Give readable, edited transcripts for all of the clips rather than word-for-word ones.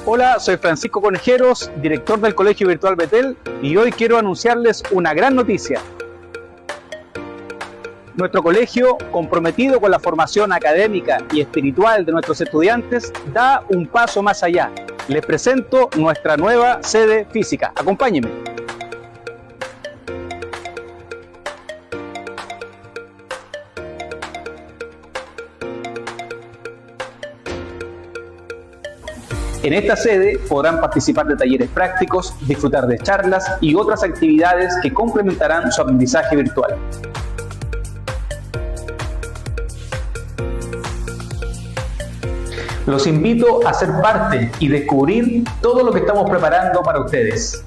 Hola, soy Francisco Conejeros, director del Colegio Virtual Betel, y hoy quiero anunciarles una gran noticia. Nuestro colegio, comprometido con la formación académica y espiritual de nuestros estudiantes, da un paso más allá. Les presento nuestra nueva sede física. Acompáñenme. En esta sede podrán participar de talleres prácticos, disfrutar de charlas y otras actividades que complementarán su aprendizaje virtual. Los invito a ser parte y descubrir todo lo que estamos preparando para ustedes.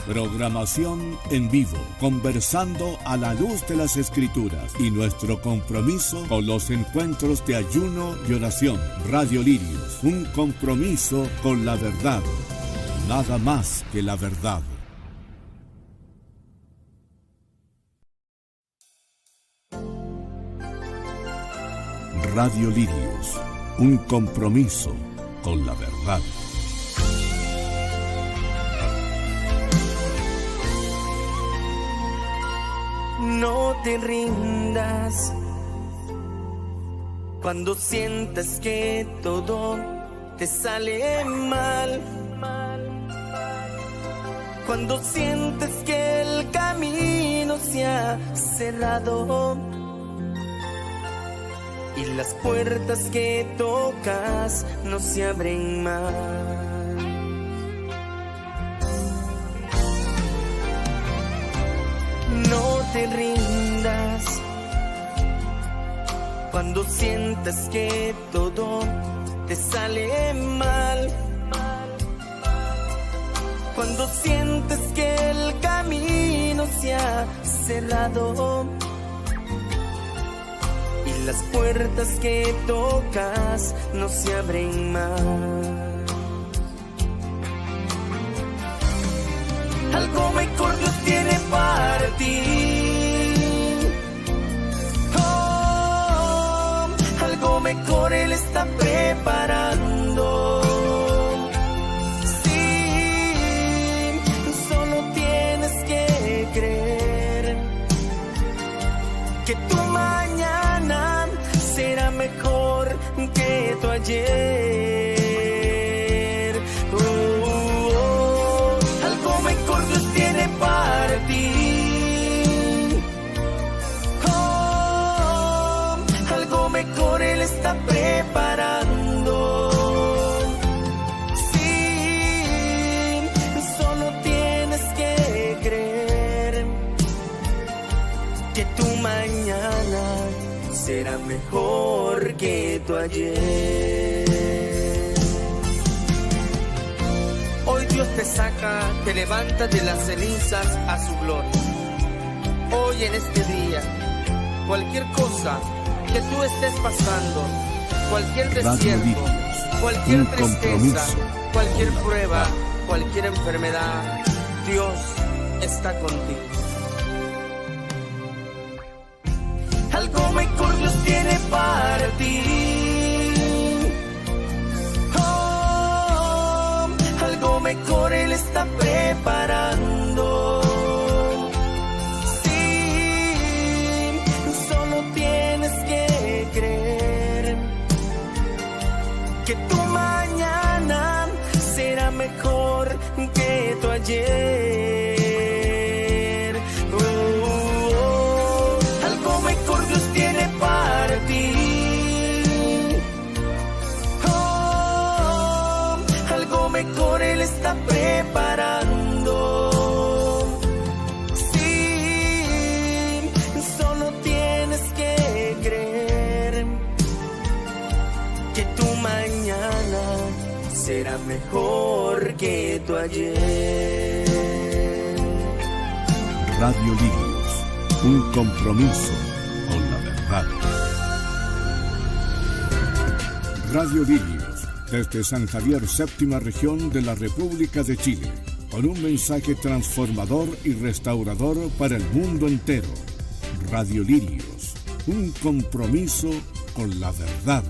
Programación en vivo, conversando a la luz de las Escrituras y nuestro compromiso con los encuentros de ayuno y oración. Radio Lirios, un compromiso con la verdad, nada más que la verdad. Radio Lirios, un compromiso con la verdad. No te rindas cuando sientas que todo te sale mal, cuando sientes que el camino se ha cerrado y las puertas que tocas no se abren más. No te rindas cuando sientas que todo te sale mal, cuando sientes que el camino se ha cerrado y las puertas que tocas no se abren más. Algo mejor Dios tiene para ti. Oh, está preparando. Sí, solo tienes que creer que tu mañana será mejor que tu ayer. Algo mejor Dios tiene para ti. Algo mejor Él está preparando. Sí, solo tienes que creer que tu mañana será mejor que tu ayer. Hoy Dios te saca, te levanta de las cenizas a su gloria. Hoy en este día, cualquier cosa que tú estés pasando, cualquier desierto, cualquier tristeza, cualquier prueba, cualquier enfermedad, Dios está contigo. Algo mejor Dios tiene para ti. Oh, algo mejor Él está preparando. Sí, solo tienes que creer que tu mañana será mejor que tu ayer. Algo mejor Dios tiene para ti. Oh, algo mejor Él está preparando. Sí, solo tienes que creer que tu mañana será mejor que tu ayer. Radio Lirios, un compromiso con la verdad. Radio Lirios, desde San Javier, séptima región de la República de Chile, con un mensaje transformador y restaurador para el mundo entero. Radio Lirios, un compromiso con la verdad.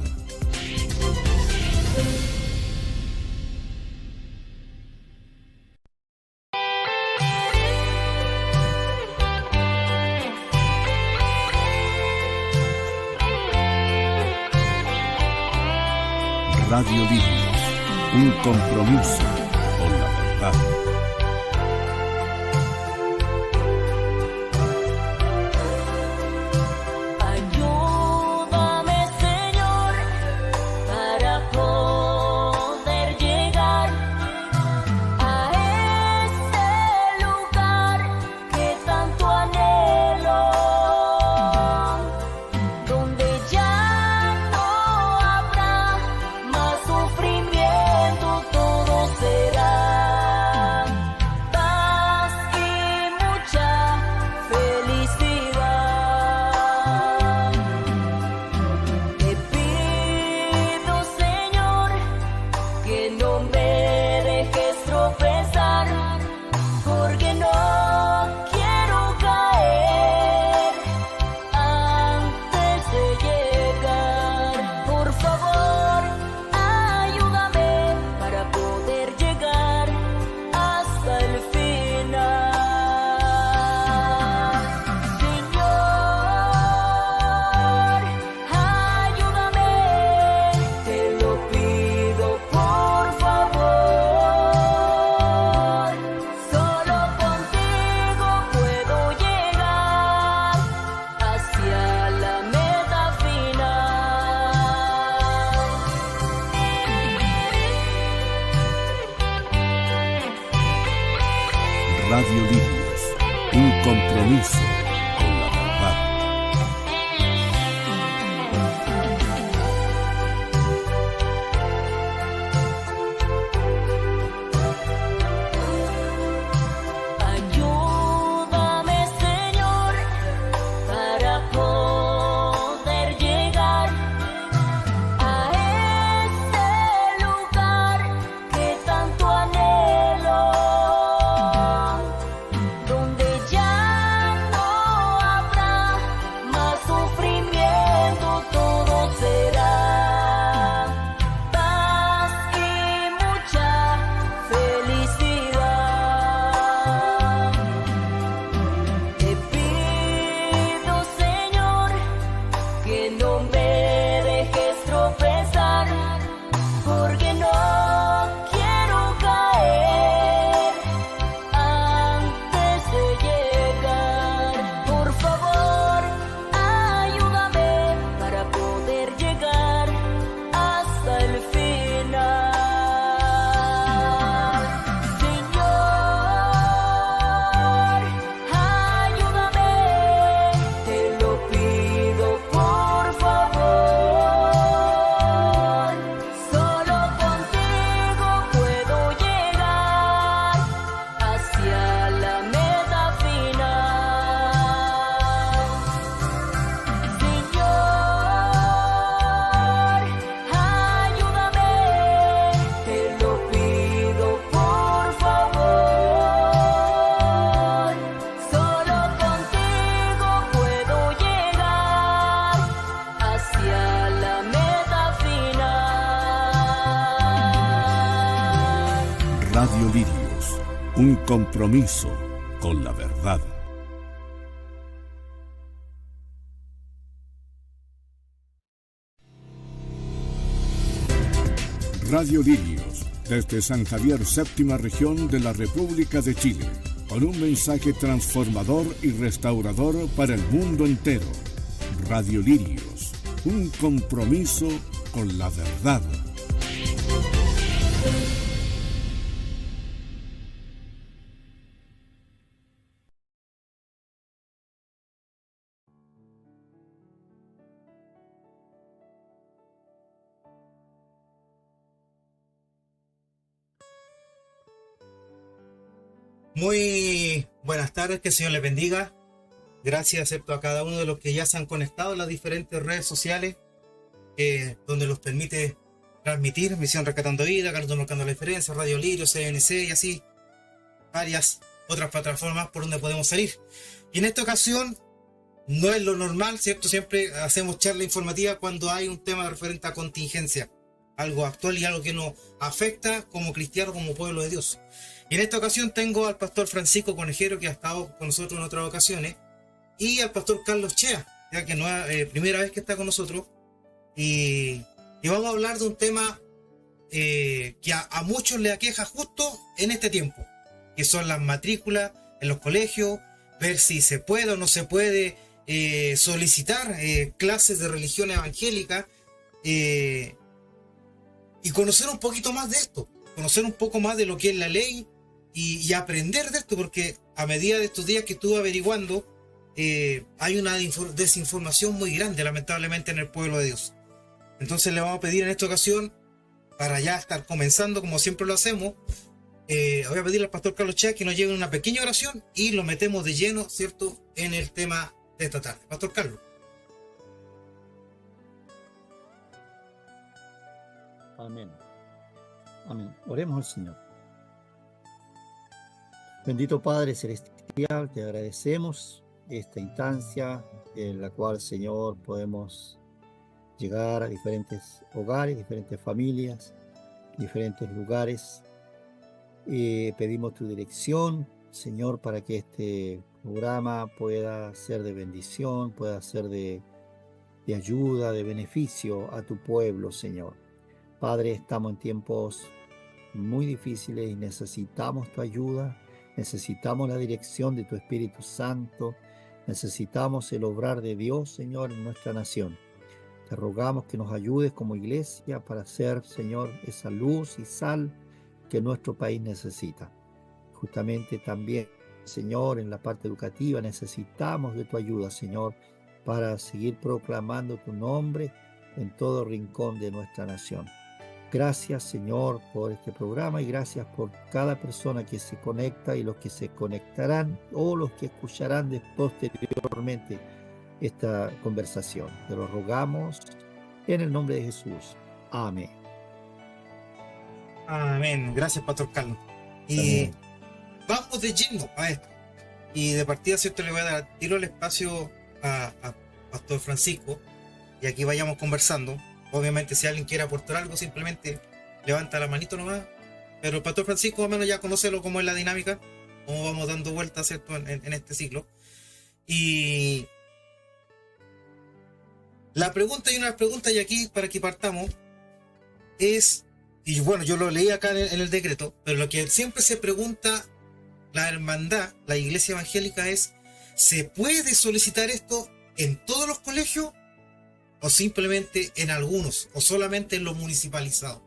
Radio Lirios, un compromiso con la verdad. Ayúdame, Señor, para poder llegar a ese lugar que tanto anhelo, donde ya no habrá más sufrimiento, todo será paz y mucha felicidad. Te pido, Señor, que no me dejes tropezar, porque no quiero caer antes de llegar. Por favor, ayúdame para poder llegar hasta el final. Señor, ayúdame, te lo pido por favor. Solo contigo puedo llegar hacia la meta final. Radio Lirios, un compromiso con la verdad. Ayúdame, Señor, para poder llegar a ese lugar que tanto anhelo, donde ya no un compromiso con la verdad. Radio Lirios, desde San Javier, séptima región de la República de Chile, con un mensaje transformador y restaurador para el mundo entero. Radio Lirios, un compromiso con la verdad. Muy buenas tardes, que el Señor les bendiga. Gracias a cada uno de los que ya se han conectado en las diferentes redes sociales, donde los permite transmitir Misión Rescatando Vida, Carlos Marcando la Diferencia, Radio Lirio, CNC y así varias otras plataformas por donde podemos salir. Y en esta ocasión no es lo normal, ¿cierto? Siempre hacemos charla informativa cuando hay un tema referente a contingencia, algo actual y algo que nos afecta como cristianos, como pueblo de Dios. Y en esta ocasión tengo al pastor Francisco Conejero, que ha estado con nosotros en otras ocasiones, y al pastor Carlos Chea, ya que no es primera vez que está con nosotros. Y vamos a hablar de un tema que a muchos le aqueja justo en este tiempo, que son las matrículas en los colegios, ver si se puede o no se puede solicitar clases de religión evangélica, y conocer un poquito más de esto, conocer un poco más de lo que es la ley y aprender de esto, porque a medida de estos días que estuve averiguando, hay una desinformación muy grande, lamentablemente, en el pueblo de Dios. Entonces le vamos a pedir en esta ocasión, para ya estar comenzando como siempre lo hacemos, voy a pedirle al pastor Carlos Chea que nos lleve una pequeña oración y lo metemos de lleno, ¿cierto?, en el tema de esta tarde. Pastor Carlos. Amén. Amén. Oremos al Señor. Bendito Padre Celestial, te agradecemos esta instancia en la cual, Señor, podemos llegar a diferentes hogares, diferentes familias, diferentes lugares. Pedimos tu dirección, Señor, para que este programa pueda ser de bendición, pueda ser de ayuda, de beneficio a tu pueblo, Señor. Padre, estamos en tiempos muy difíciles y necesitamos tu ayuda, necesitamos la dirección de tu Espíritu Santo, necesitamos el obrar de Dios, Señor, en nuestra nación. Te rogamos que nos ayudes como iglesia para ser, Señor, esa luz y sal que nuestro país necesita. Justamente también, Señor, en la parte educativa necesitamos de tu ayuda, Señor, para seguir proclamando tu nombre en todo rincón de nuestra nación. Gracias, Señor, por este programa y gracias por cada persona que se conecta y los que se conectarán o los que escucharán posteriormente esta conversación. Te lo rogamos en el nombre de Jesús. Amén. Amén. Gracias, pastor Carlos. Y amén. Vamos de lleno a esto. Y de partida, ¿cierto?, le voy a dar tiro el espacio a pastor Francisco, y aquí vayamos conversando. Obviamente, si alguien quiere aportar algo, simplemente levanta la manito nomás. Pero el pastor Francisco, más o menos, ya conoce cómo es la dinámica, cómo vamos dando vueltas, ¿cierto?, en este ciclo. Y la pregunta, y una de las preguntas, y aquí para que partamos, es, y bueno, yo lo leí acá en el decreto, pero lo que siempre se pregunta la hermandad, la iglesia evangélica, es: ¿se puede solicitar esto en todos los colegios o simplemente en algunos, o solamente en los municipalizados?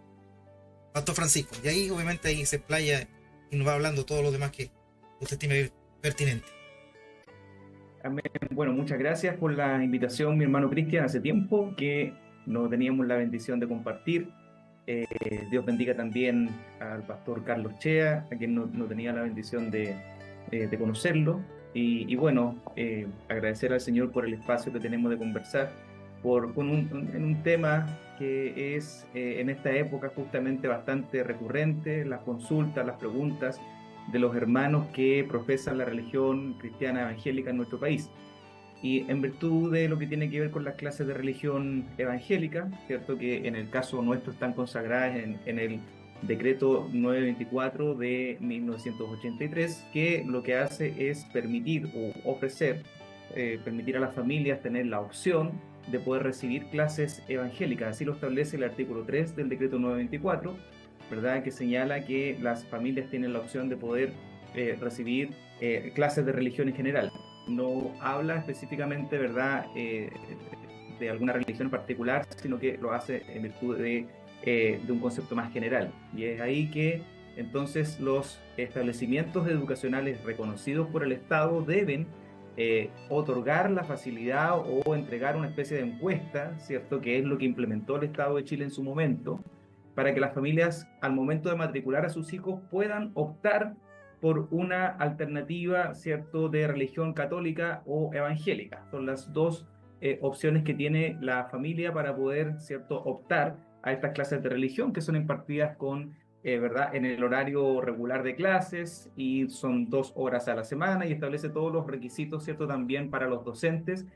Pastor Francisco, y ahí obviamente ahí se explaya y nos va hablando todo lo demás que usted tiene pertinente. Amén. Bueno, muchas gracias por la invitación, mi hermano Cristian. Hace tiempo que no teníamos la bendición de compartir. Dios bendiga también al pastor Carlos Chea, a quien no tenía la bendición de conocerlo. Y bueno, agradecer al Señor por el espacio que tenemos de conversar en un tema que es en esta época justamente bastante recurrente: las consultas, las preguntas de los hermanos que profesan la religión cristiana evangélica en nuestro país. Y en virtud de lo que tiene que ver con las clases de religión evangélica, ¿cierto?, que en el caso nuestro están consagradas en el decreto 924 de 1983, que lo que hace es permitir o ofrecer, permitir a las familias tener la opción de poder recibir clases evangélicas. Así lo establece el artículo 3 del decreto 924, ¿verdad? Que señala que las familias tienen la opción de poder recibir clases de religión en general. No habla específicamente, ¿verdad?, de alguna religión en particular, sino que lo hace en virtud de un concepto más general. Y es ahí que entonces los establecimientos educacionales reconocidos por el Estado deben otorgar la facilidad o entregar una especie de encuesta, ¿cierto?, que es lo que implementó el Estado de Chile en su momento, para que las familias al momento de matricular a sus hijos puedan optar por una alternativa, ¿cierto?, de religión católica o evangélica. Son las dos opciones que tiene la familia para poder, ¿cierto?, optar a estas clases de religión, que son impartidas con, ¿verdad?, en el horario regular de clases, y son 2 horas a la semana, y establece todos los requisitos, ¿cierto?, también para los docentes,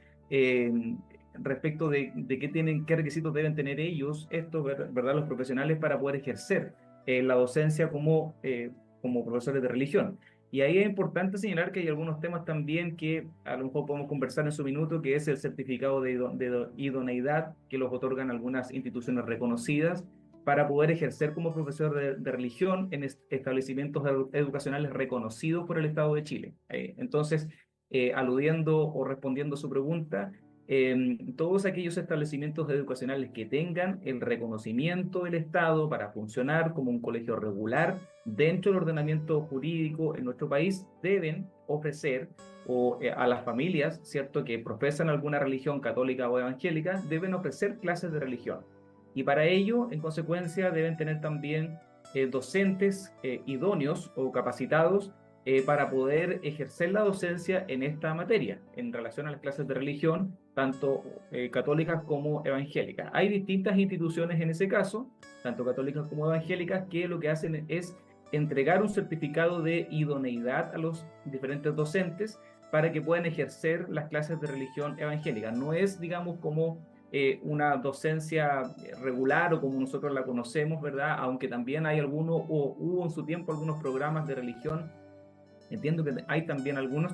respecto de qué requisitos deben tener ellos, estos, ¿verdad?, los profesionales, para poder ejercer la docencia como profesores de religión. Y ahí es importante señalar que hay algunos temas también que a lo mejor podemos conversar en su minuto, que es el certificado de idoneidad que los otorgan algunas instituciones reconocidas para poder ejercer como profesor de religión en establecimientos educacionales reconocidos por el Estado de Chile. Entonces, aludiendo o respondiendo a su pregunta, todos aquellos establecimientos educacionales que tengan el reconocimiento del Estado para funcionar como un colegio regular dentro del ordenamiento jurídico en nuestro país deben ofrecer a las familias, ¿cierto?, que profesan alguna religión católica o evangélica, deben ofrecer clases de religión. Y para ello, en consecuencia, deben tener también docentes idóneos o capacitados para poder ejercer la docencia en esta materia, en relación a las clases de religión, tanto católicas como evangélicas. Hay distintas instituciones en ese caso, tanto católicas como evangélicas, que lo que hacen es entregar un certificado de idoneidad a los diferentes docentes para que puedan ejercer las clases de religión evangélica. No es, digamos, como una docencia regular o como nosotros la conocemos, ¿verdad? Aunque también hay algunos, o hubo en su tiempo algunos programas de religión. Entiendo que hay también algunos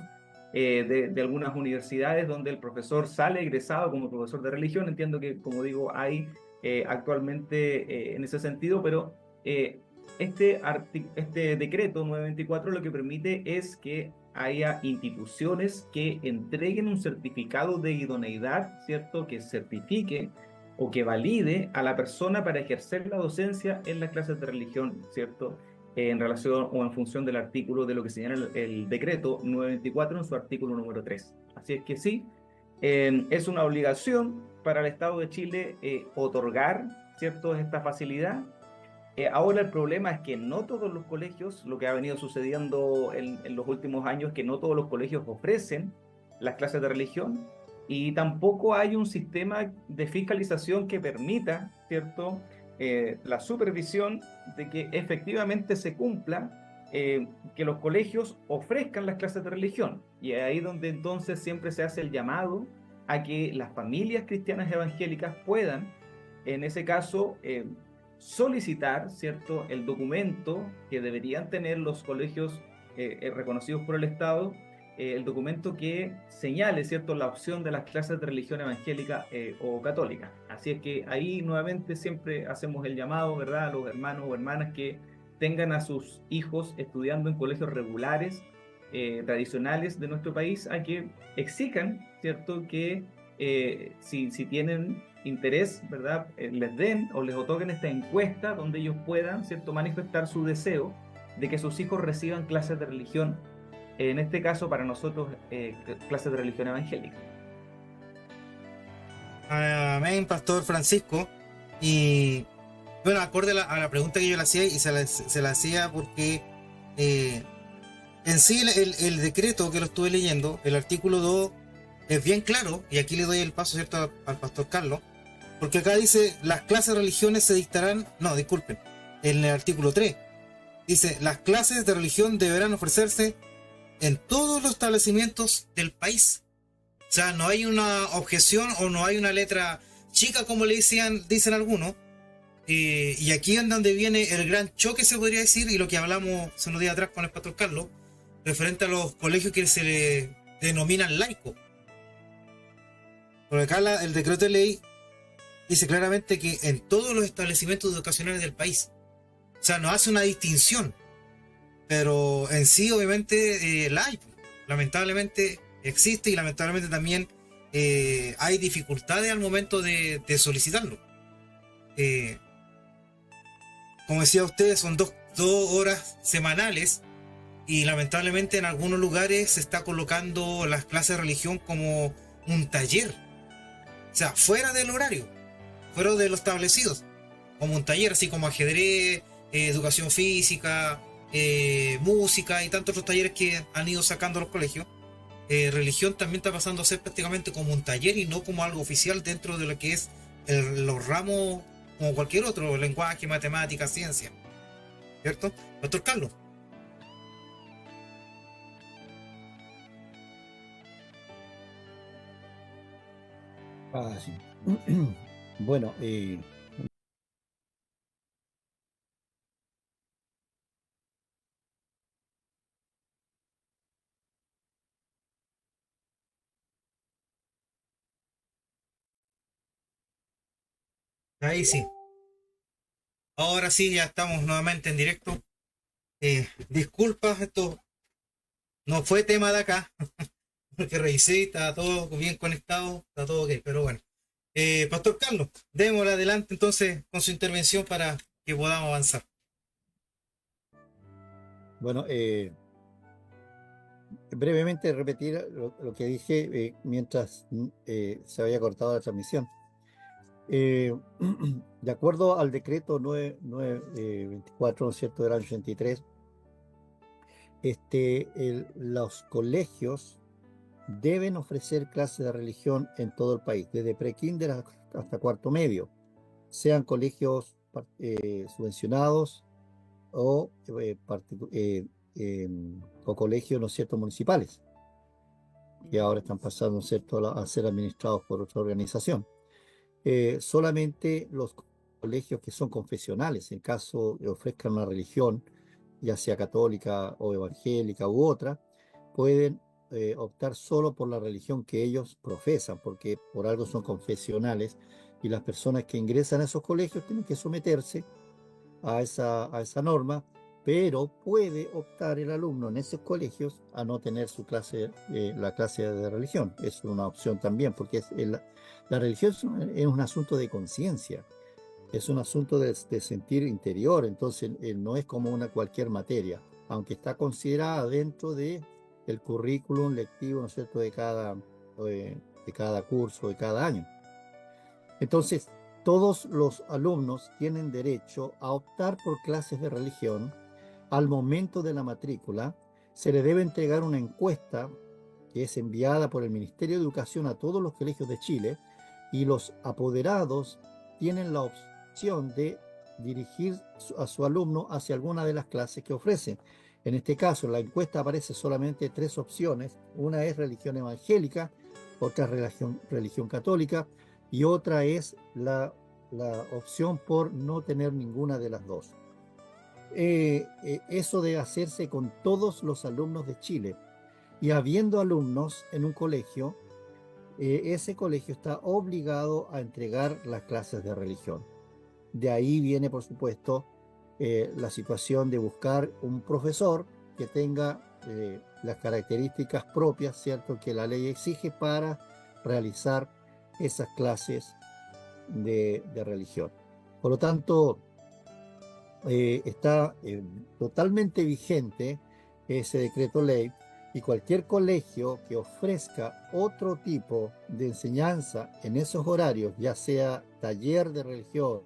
de algunas universidades donde el profesor sale egresado como profesor de religión. Entiendo que, como digo, hay actualmente en ese sentido, pero este decreto 924 lo que permite es que haya instituciones que entreguen un certificado de idoneidad, ¿cierto?, que certifique o que valide a la persona para ejercer la docencia en las clases de religión, ¿cierto?, en relación o en función del artículo de lo que señala el decreto 924 en su artículo número 3. Así es que sí, es una obligación para el Estado de Chile otorgar, ¿cierto?, esta facilidad. Ahora el problema es que no todos los colegios, lo que ha venido sucediendo en los últimos años, que no todos los colegios ofrecen las clases de religión, y tampoco hay un sistema de fiscalización que permita, ¿cierto?, la supervisión de que efectivamente se cumpla, que los colegios ofrezcan las clases de religión. Y es ahí donde entonces siempre se hace el llamado a que las familias cristianas evangélicas puedan, en ese caso, solicitar, ¿cierto?, el documento que deberían tener los colegios reconocidos por el Estado, el documento que señale, ¿cierto?, la opción de las clases de religión evangélica o católica. Así es que ahí nuevamente siempre hacemos el llamado, ¿verdad?, a los hermanos o hermanas que tengan a sus hijos estudiando en colegios regulares, tradicionales de nuestro país, a que exijan, ¿cierto?, que si tienen interés, ¿verdad?, les den o les otorguen esta encuesta donde ellos puedan, ¿cierto?, manifestar su deseo de que sus hijos reciban clases de religión, en este caso para nosotros clases de religión evangélica. Amén, Pastor Francisco. Y bueno, acorde a la pregunta que yo le hacía, y se la hacía porque en sí el decreto que lo estuve leyendo, el artículo 2, es bien claro, y aquí le doy el paso, ¿cierto?, al Pastor Carlos, porque acá dice, las clases de religiones se dictarán, no, disculpen, en el artículo 3, dice, las clases de religión deberán ofrecerse en todos los establecimientos del país. O sea, no hay una objeción o no hay una letra chica, como le dicen algunos, Y aquí es donde viene el gran choque, se podría decir, y lo que hablamos hace unos días atrás con el pastor Carlos, referente a los colegios que se le denominan laicos. Porque acá el decreto de ley dice claramente que en todos los establecimientos educacionales del país, o sea, no hace una distinción, pero en sí obviamente la hay, lamentablemente existe, y lamentablemente también hay dificultades al momento de solicitarlo. Como decía usted, son dos horas semanales, y lamentablemente en algunos lugares se está colocando las clases de religión como un taller, o sea, fuera del horario, fuera de lo establecido, como un taller, así como ajedrez, educación física, música y tantos otros talleres que han ido sacando los colegios. Religión también está pasando a ser prácticamente como un taller y no como algo oficial dentro de lo que es los ramos, como cualquier otro, lenguaje, matemática, ciencia, ¿cierto? Doctor Carlos. Sí. Bueno, Ahí sí. Ahora sí, ya estamos nuevamente en directo. Disculpas, esto no fue tema de acá, porque revisé, está todo bien conectado, está todo ok, pero bueno. Pastor Carlos, démosle adelante entonces con su intervención para que podamos avanzar. bueno, brevemente repetir lo que dije mientras se había cortado la transmisión. De acuerdo al decreto 924, ¿no es cierto?, del año 83, los colegios deben ofrecer clases de religión en todo el país, desde prekinder hasta cuarto medio, sean colegios subvencionados o colegios, ¿no es cierto?, municipales, que ahora están pasando, ¿no es cierto?, a ser administrados por otra organización. Solamente los colegios que son confesionales, en caso de ofrezcan una religión, ya sea católica o evangélica u otra, pueden optar solo por la religión que ellos profesan, porque por algo son confesionales, y las personas que ingresan a esos colegios tienen que someterse a esa norma, pero puede optar el alumno en esos colegios a no tener su clase, la clase de religión. Es una opción también, porque la religión es un asunto de conciencia, es un asunto de sentir interior, entonces no es como cualquier materia, aunque está considerada dentro de el currículum lectivo, ¿no es cierto?, de cada curso, de cada año. Entonces, todos los alumnos tienen derecho a optar por clases de religión. Al momento de la matrícula, se le debe entregar una encuesta que es enviada por el Ministerio de Educación a todos los colegios de Chile, y los apoderados tienen la opción de dirigir a su alumno hacia alguna de las clases que ofrecen. En este caso, en la encuesta aparece solamente 3 opciones. Una es religión evangélica, otra es religión católica, y otra es la opción por no tener ninguna de las dos. Eso debe hacerse con todos los alumnos de Chile. Y habiendo alumnos en un colegio, ese colegio está obligado a entregar las clases de religión. De ahí viene, por supuesto, la situación de buscar un profesor que tenga las características propias, ¿cierto?, que la ley exige para realizar esas clases de religión. Por lo tanto, está totalmente vigente ese decreto ley, y cualquier colegio que ofrezca otro tipo de enseñanza en esos horarios, ya sea taller de religión,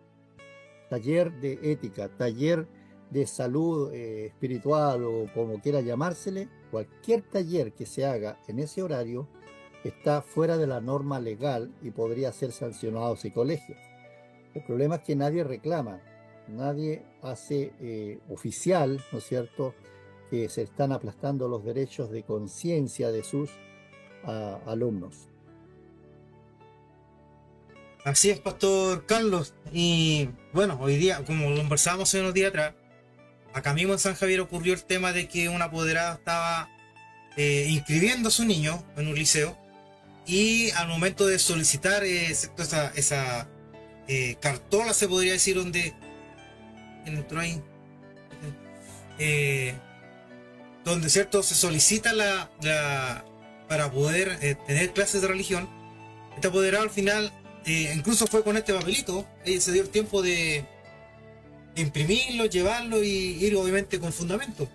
taller de ética, taller de salud espiritual o como quiera llamársele, cualquier taller que se haga en ese horario está fuera de la norma legal y podría ser sancionado ese colegio. El problema es que nadie reclama, nadie hace oficial, ¿no es cierto?, que se están aplastando los derechos de conciencia de sus alumnos. Así es, Pastor Carlos. Y bueno, hoy día, como conversábamos hace unos días atrás, acá mismo en San Javier ocurrió el tema de que un apoderado estaba inscribiendo a su niño en un liceo, y al momento de solicitar esa cartola, se podría decir, donde entró ahí, donde cierto se solicita para poder tener clases de religión, este apoderado al final incluso fue con este papelito, se dio el tiempo de imprimirlo, llevarlo y ir obviamente con fundamento.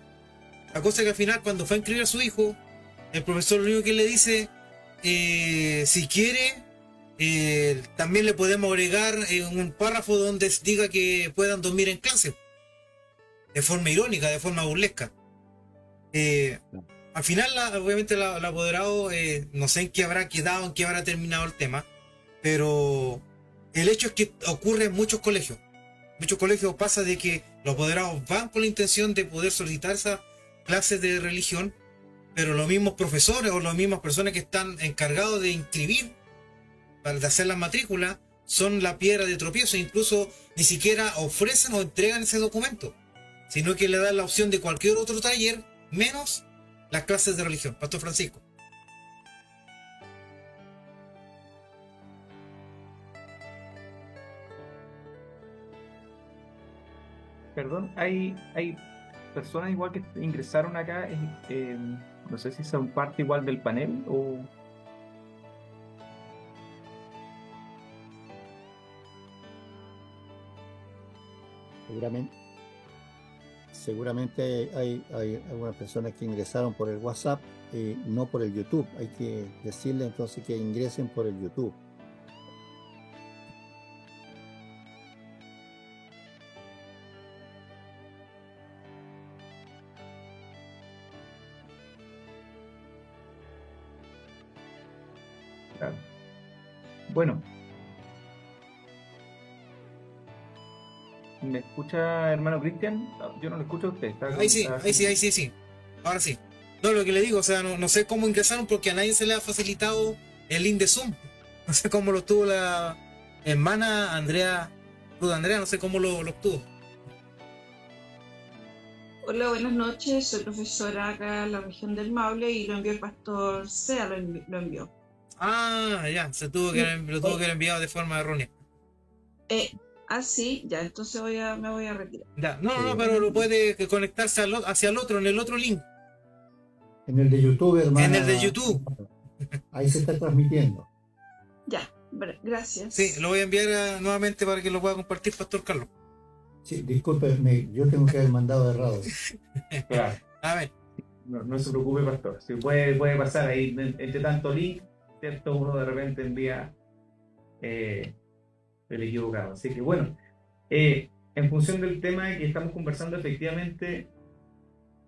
La cosa es que al final, cuando fue a inscribir a su hijo, el profesor lo único que le dice, si quiere, también le podemos agregar un párrafo donde diga que puedan dormir en clase, de forma irónica, de forma burlesca. Al final, obviamente, el apoderado, no sé en qué habrá quedado, en qué habrá terminado el tema, pero el hecho es que ocurre en muchos colegios. Muchos colegios pasa de que los apoderados van con la intención de poder solicitar esas clases de religión, pero los mismos profesores o las mismas personas que están encargados de inscribir, de hacer las matrículas, son la piedra de tropiezo. Incluso ni siquiera ofrecen o entregan ese documento, sino que le dan la opción de cualquier otro taller, menos las clases de religión. Pastor Francisco. Perdón, hay personas igual que ingresaron acá, no sé si son parte igual del panel o... Seguramente hay algunas personas que ingresaron por el WhatsApp y no por el YouTube. Hay que decirle entonces que ingresen por el YouTube. Claro. Bueno. ¿Me escucha, hermano Cristian? Yo no lo escucho a usted. Ahí sí. Ahora sí. No, lo que le digo, o sea, no sé cómo ingresaron, porque a nadie se le ha facilitado el link de Zoom. No sé cómo lo tuvo la hermana Andrea, no sé cómo lo obtuvo. Hola, buenas noches. Soy profesora acá en la región del Maule y lo envió el pastor Sea, lo envió. Ah, ya, lo tuvo que haber enviado de forma errónea. Sí, ya, entonces me voy a retirar. Ya, no, pero lo puede conectarse hacia el otro, en el otro link. En el de YouTube, hermano. En el de YouTube. Ahí se está transmitiendo. Ya, gracias. Sí, lo voy a enviar nuevamente para que lo pueda compartir, Pastor Carlos. Sí, discúlpeme, yo tengo que haber mandado errado. Claro. A ver. No se preocupe, pastor. Si puede pasar ahí, entre tanto link, ¿cierto? Uno de repente envía el equivocado. Así que bueno, en función del tema que estamos conversando, efectivamente,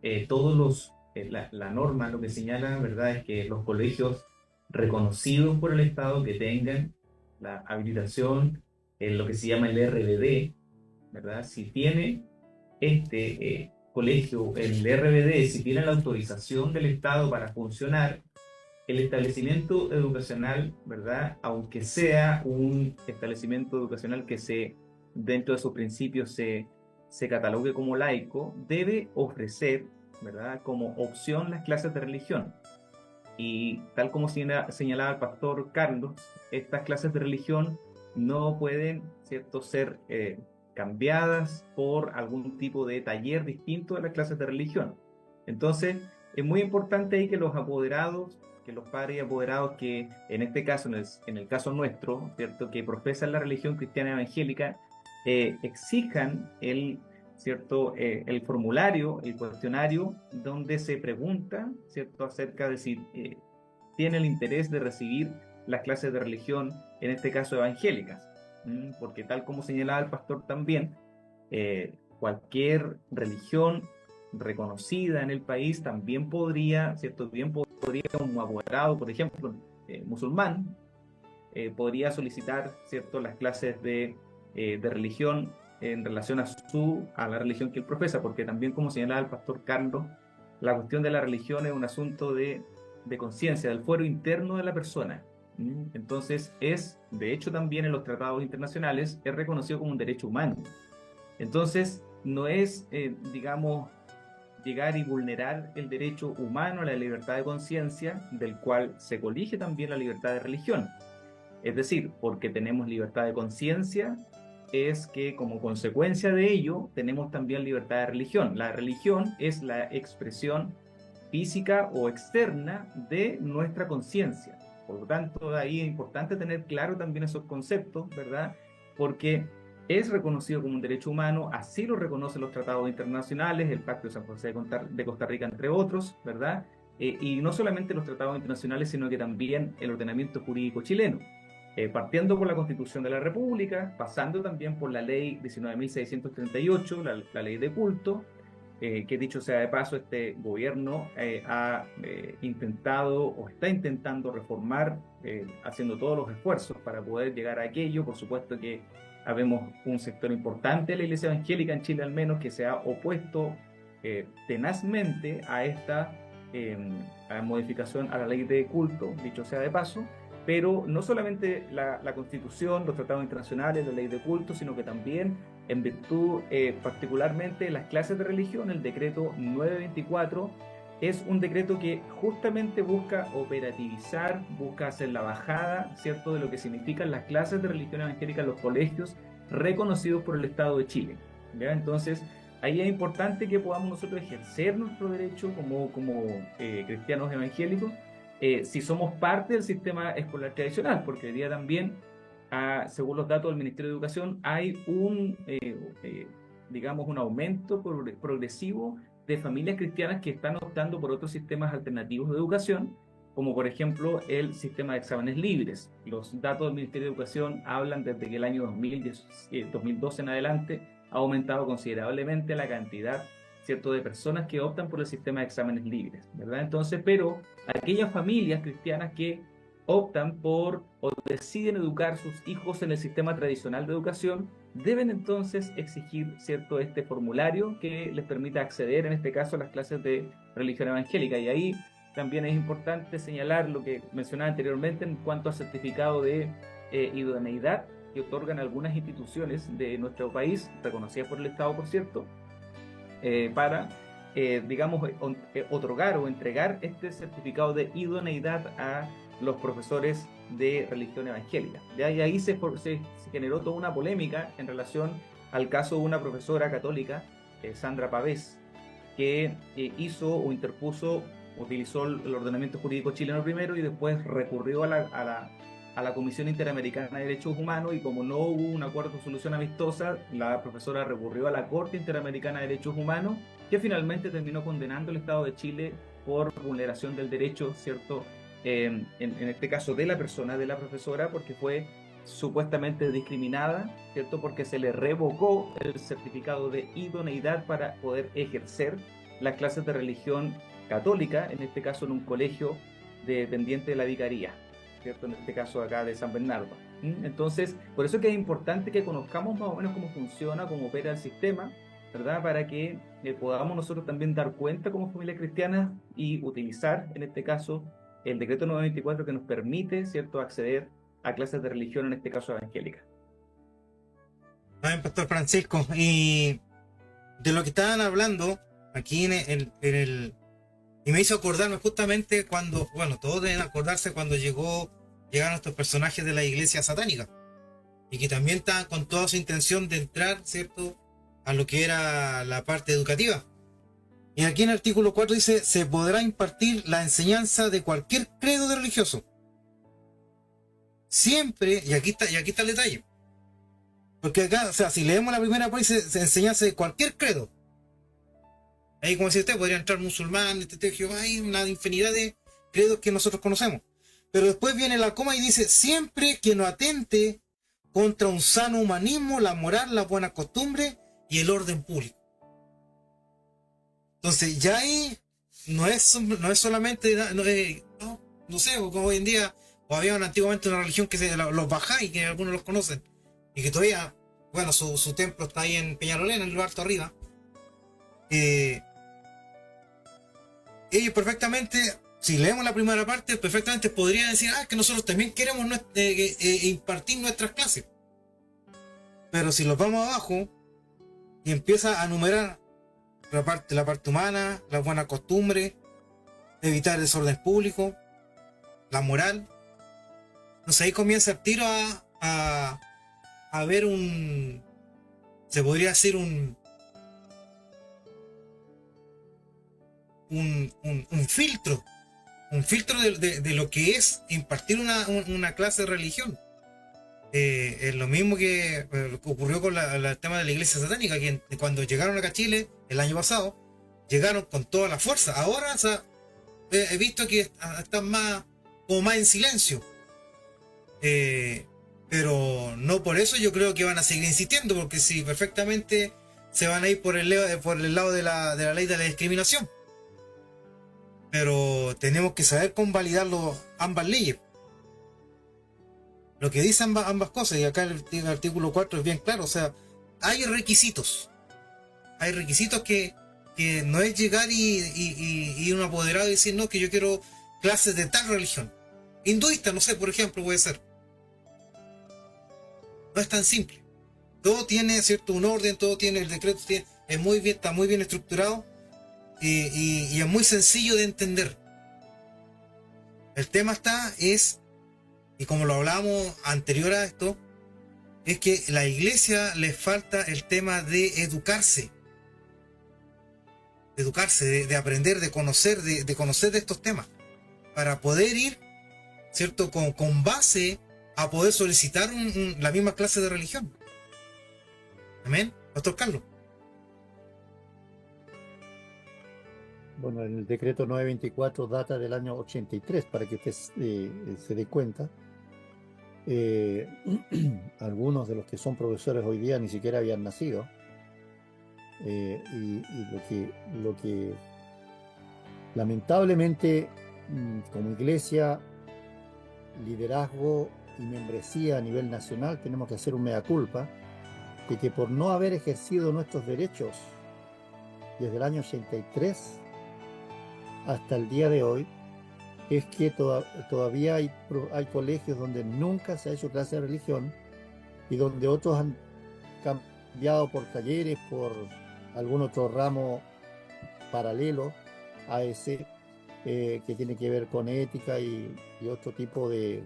la norma lo que señala, ¿verdad?, es que los colegios reconocidos por el Estado que tengan la habilitación en lo que se llama el RBD, ¿verdad? Si tiene este colegio, el RBD, si tiene la autorización del Estado para funcionar, el establecimiento educacional, ¿verdad?, aunque sea un establecimiento educacional que dentro de sus principios se catalogue como laico, debe ofrecer, ¿verdad?, como opción las clases de religión. Y tal como señalaba el pastor Carlos, estas clases de religión no pueden, ¿cierto?, ser cambiadas por algún tipo de taller distinto de las clases de religión. Entonces, es muy importante ahí que los apoderados, que los padres y apoderados que, en este caso, en el caso nuestro, ¿cierto?, que profesan la religión cristiana evangélica, exijan el formulario, el cuestionario, donde se pregunta, ¿cierto?, acerca de si tiene el interés de recibir las clases de religión, en este caso evangélicas. Porque tal como señalaba el pastor también, cualquier religión reconocida en el país también podría, ¿cierto?, un apoderado, por ejemplo, musulmán, podría solicitar, ¿cierto?, las clases de religión en relación a la religión que él profesa, porque también, como señalaba el pastor Carlos, la cuestión de la religión es un asunto de conciencia, del fuero interno de la persona. Entonces es, de hecho también en los tratados internacionales, es reconocido como un derecho humano. Entonces no es, digamos, llegar y vulnerar el derecho humano a la libertad de conciencia, del cual se colige también la libertad de religión. Es decir, porque tenemos libertad de conciencia, es que como consecuencia de ello tenemos también libertad de religión. La religión es la expresión física o externa de nuestra conciencia. Por lo tanto, ahí es importante tener claro también esos conceptos, ¿verdad? Porque es reconocido como un derecho humano, así lo reconocen los tratados internacionales, el Pacto de San José de Costa Rica, entre otros, ¿verdad? Y no solamente los tratados internacionales, sino que también el ordenamiento jurídico chileno. Partiendo por la Constitución de la República, pasando también por la Ley 19.638, la Ley de Culto, que dicho sea de paso, este gobierno ha intentado o está intentando reformar, haciendo todos los esfuerzos para poder llegar a aquello. Por supuesto que habemos un sector importante de la Iglesia Evangélica en Chile al menos que se ha opuesto tenazmente a esta modificación a la Ley de Culto, dicho sea de paso. Pero no solamente la Constitución, los tratados internacionales, la ley de culto, sino que también en virtud particularmente de las clases de religión, el decreto 924 es un decreto que justamente busca operativizar, busca hacer la bajada, ¿cierto?, de lo que significan las clases de religión evangélica en los colegios reconocidos por el Estado de Chile, ¿ya? Entonces, ahí es importante que podamos nosotros ejercer nuestro derecho como cristianos evangélicos, si somos parte del sistema escolar tradicional, porque hoy día también, según los datos del Ministerio de Educación, hay digamos, un aumento progresivo de familias cristianas que están optando por otros sistemas alternativos de educación, como por ejemplo el sistema de exámenes libres. Los datos del Ministerio de Educación hablan desde que el año 2012 en adelante ha aumentado considerablemente la cantidad, ¿cierto?, de personas que optan por el sistema de exámenes libres, ¿verdad? Entonces, pero aquellas familias cristianas que optan por o deciden educar a sus hijos en el sistema tradicional de educación, deben entonces exigir, ¿cierto?, este formulario que les permita acceder, en este caso, a las clases de religión evangélica. Y ahí también es importante señalar lo que mencionaba anteriormente en cuanto al certificado de idoneidad que otorgan algunas instituciones de nuestro país, reconocidas por el Estado, por cierto, para, digamos, otorgar o entregar este certificado de idoneidad a los profesores de religión evangélica. ¿Ya? Y ahí se generó toda una polémica en relación al caso de una profesora católica, Sandra Pavés, que hizo o interpuso, utilizó el ordenamiento jurídico chileno primero y después recurrió a la Comisión Interamericana de Derechos Humanos, y como no hubo un acuerdo de solución amistosa, la profesora recurrió a la Corte Interamericana de Derechos Humanos, que finalmente terminó condenando al Estado de Chile por vulneración del derecho, ¿cierto?, en este caso de la persona, de la profesora, porque fue supuestamente discriminada, ¿cierto?, porque se le revocó el certificado de idoneidad para poder ejercer las clases de religión católica, en este caso en un colegio dependiente de la vicaría, ¿cierto?, en este caso acá de San Bernardo. Entonces, por eso es que es importante que conozcamos más o menos cómo funciona, cómo opera el sistema, ¿verdad?, para que podamos nosotros también dar cuenta como familia cristiana y utilizar, en este caso, el decreto 924 que nos permite, ¿cierto?, acceder a clases de religión, en este caso evangélica. Amén, Pastor Francisco. Y de lo que estaban hablando aquí y me hizo acordarme justamente cuando, bueno, todos deben acordarse cuando llegaron estos personajes de la iglesia satánica, y que también estaban con toda su intención de entrar, ¿cierto?, a lo que era la parte educativa. Y aquí en el artículo 4 dice: se podrá impartir la enseñanza de cualquier credo de religioso. Siempre, y aquí está el detalle. Porque acá, o sea, si leemos la primera parte, dice enseñanza de cualquier credo. Ahí, como decía usted, podría entrar musulmán, de Jehová, hay una infinidad de credos que nosotros conocemos. Pero después viene la coma y dice: siempre que no atente contra un sano humanismo, la moral, la buena costumbre y el orden público. Entonces ya ahí no es solamente, no sé, como hoy en día, o había antiguamente una religión que los bajáis, que algunos los conocen, y que todavía, bueno, su templo está ahí en Peñalolén, en lo alto arriba. Ellos perfectamente si leemos la primera parte, perfectamente podría decir, que nosotros también queremos impartir nuestras clases. Pero si los vamos abajo y empieza a enumerar la parte humana, las buenas costumbres, evitar el desorden público, la moral, entonces ahí comienza el tiro a ver se podría decir un filtro de lo que es impartir una clase de religión. Es lo mismo que ocurrió con el tema de la iglesia satánica, que cuando llegaron acá a Chile el año pasado, llegaron con toda la fuerza. Ahora, o sea, he visto que están más en silencio, pero no por eso yo creo que van a seguir insistiendo, porque sí, perfectamente se van a ir por el lado de la ley de la discriminación. Pero tenemos que saber convalidar ambas leyes. Lo que dicen ambas cosas, y acá el artículo 4 es bien claro, o sea, hay requisitos. Hay requisitos que no es llegar y un apoderado y decir, no, que yo quiero clases de tal religión. Hinduista, no sé, por ejemplo, puede ser. No es tan simple. Todo tiene, ¿cierto?, un orden, todo tiene, el decreto está muy bien estructurado y es muy sencillo de entender. El tema y como lo hablábamos anterior a esto, es que a la iglesia les falta el tema de educarse, de aprender, de conocer de estos temas, para poder ir, ¿cierto?, con base a poder solicitar la misma clase de religión. Amén, Pastor Carlos. Bueno, el decreto 924 data del año 83, para que usted se dé cuenta. Algunos de los que son profesores hoy día ni siquiera habían nacido. Y lo que lamentablemente, como iglesia, liderazgo y membresía a nivel nacional, tenemos que hacer un mea culpa de que por no haber ejercido nuestros derechos desde el año 83 hasta el día de hoy, es que todavía hay colegios donde nunca se ha hecho clase de religión y donde otros han cambiado por talleres, por algún otro ramo paralelo a ese, que tiene que ver con ética y otro tipo de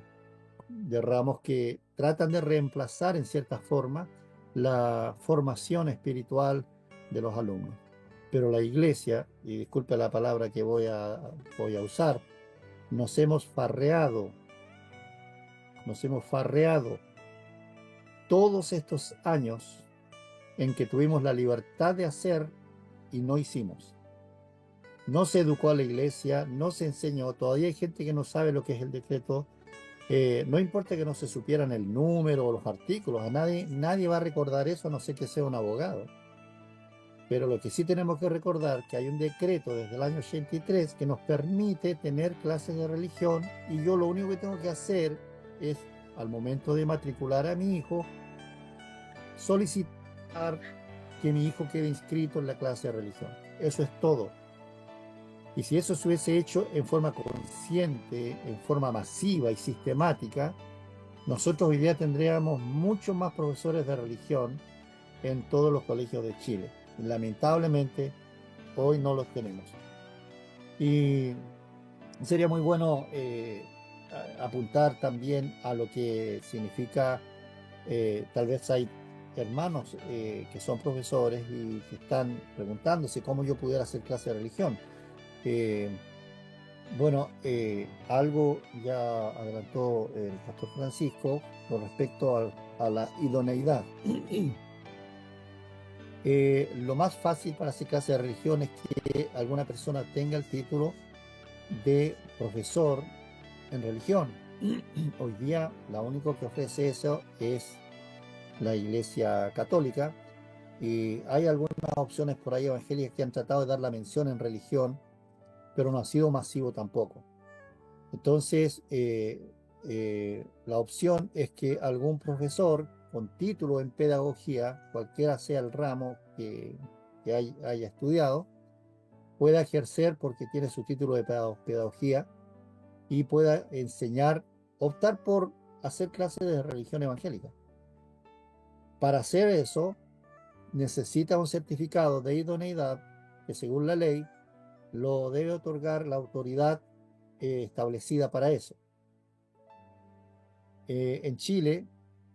ramos que tratan de reemplazar en cierta forma la formación espiritual de los alumnos. Pero la iglesia, y disculpe la palabra que voy a usar, nos hemos farreado todos estos años en que tuvimos la libertad de hacer y no hicimos. No se educó a la iglesia, no se enseñó. Todavía hay gente que no sabe lo que es el decreto. No importa que no se supieran el número o los artículos, nadie va a recordar eso a no ser que sea un abogado. Pero lo que sí tenemos que recordar que hay un decreto desde el año 83 que nos permite tener clases de religión, y yo lo único que tengo que hacer es, al momento de matricular a mi hijo, solicitar que mi hijo quede inscrito en la clase de religión. Eso es todo. Y si eso se hubiese hecho en forma consciente, en forma masiva y sistemática, nosotros hoy día tendríamos muchos más profesores de religión en todos los colegios de Chile. Lamentablemente, hoy no los tenemos. Y sería muy bueno apuntar también a lo que significa, tal vez hay hermanos que son profesores y que están preguntándose cómo yo pudiera hacer clase de religión. Algo ya adelantó el pastor Francisco con respecto a la idoneidad. Lo más fácil para hacer clase de religión es que alguna persona tenga el título de profesor en religión. Hoy día la única que ofrece eso es la Iglesia Católica, y hay algunas opciones por ahí evangélicas que han tratado de dar la mención en religión, pero no ha sido masivo tampoco. Entonces la opción es que algún profesor con título en pedagogía, cualquiera sea el ramo que haya estudiado, pueda ejercer porque tiene su título de pedagogía y pueda enseñar, optar por hacer clases de religión evangélica. Para hacer eso, necesita un certificado de idoneidad que, según la ley, lo debe otorgar la autoridad establecida para eso. En Chile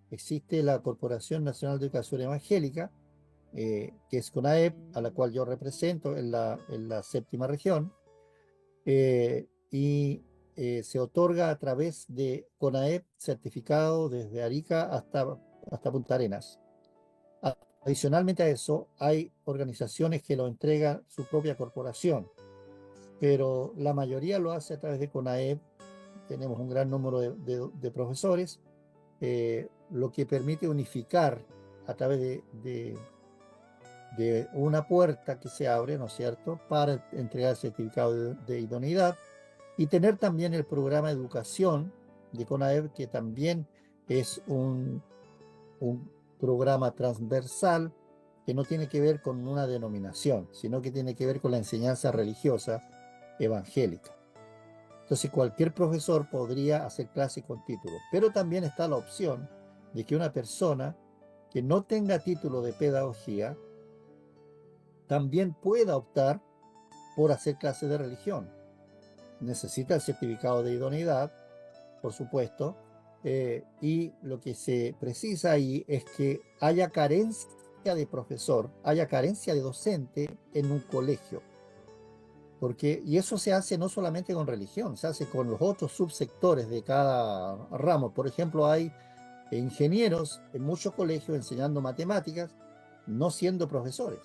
existe la Corporación Nacional de Educación Evangélica, que es CONAEP, a la cual yo represento en la séptima región, y se otorga a través de CONAEP certificado desde Arica hasta Punta Arenas. Adicionalmente a eso, hay organizaciones que lo entregan su propia corporación, pero la mayoría lo hace a través de CONAEP. Tenemos un gran número de profesores, lo que permite unificar a través de una puerta que se abre, ¿no es cierto?, para entregar el certificado de idoneidad, y tener también el programa de educación de CONAEP, que también es un programa transversal que no tiene que ver con una denominación, sino que tiene que ver con la enseñanza religiosa evangélica. Entonces cualquier profesor podría hacer clase con título, pero también está la opción de que una persona que no tenga título de pedagogía también pueda optar por hacer clases de religión. Necesita el certificado de idoneidad, por supuesto, y lo que se precisa ahí es que haya carencia de profesor, haya carencia de docente en un colegio. Y eso se hace no solamente con religión, se hace con los otros subsectores de cada ramo. Por ejemplo, hay ingenieros en muchos colegios enseñando matemáticas, no siendo profesores,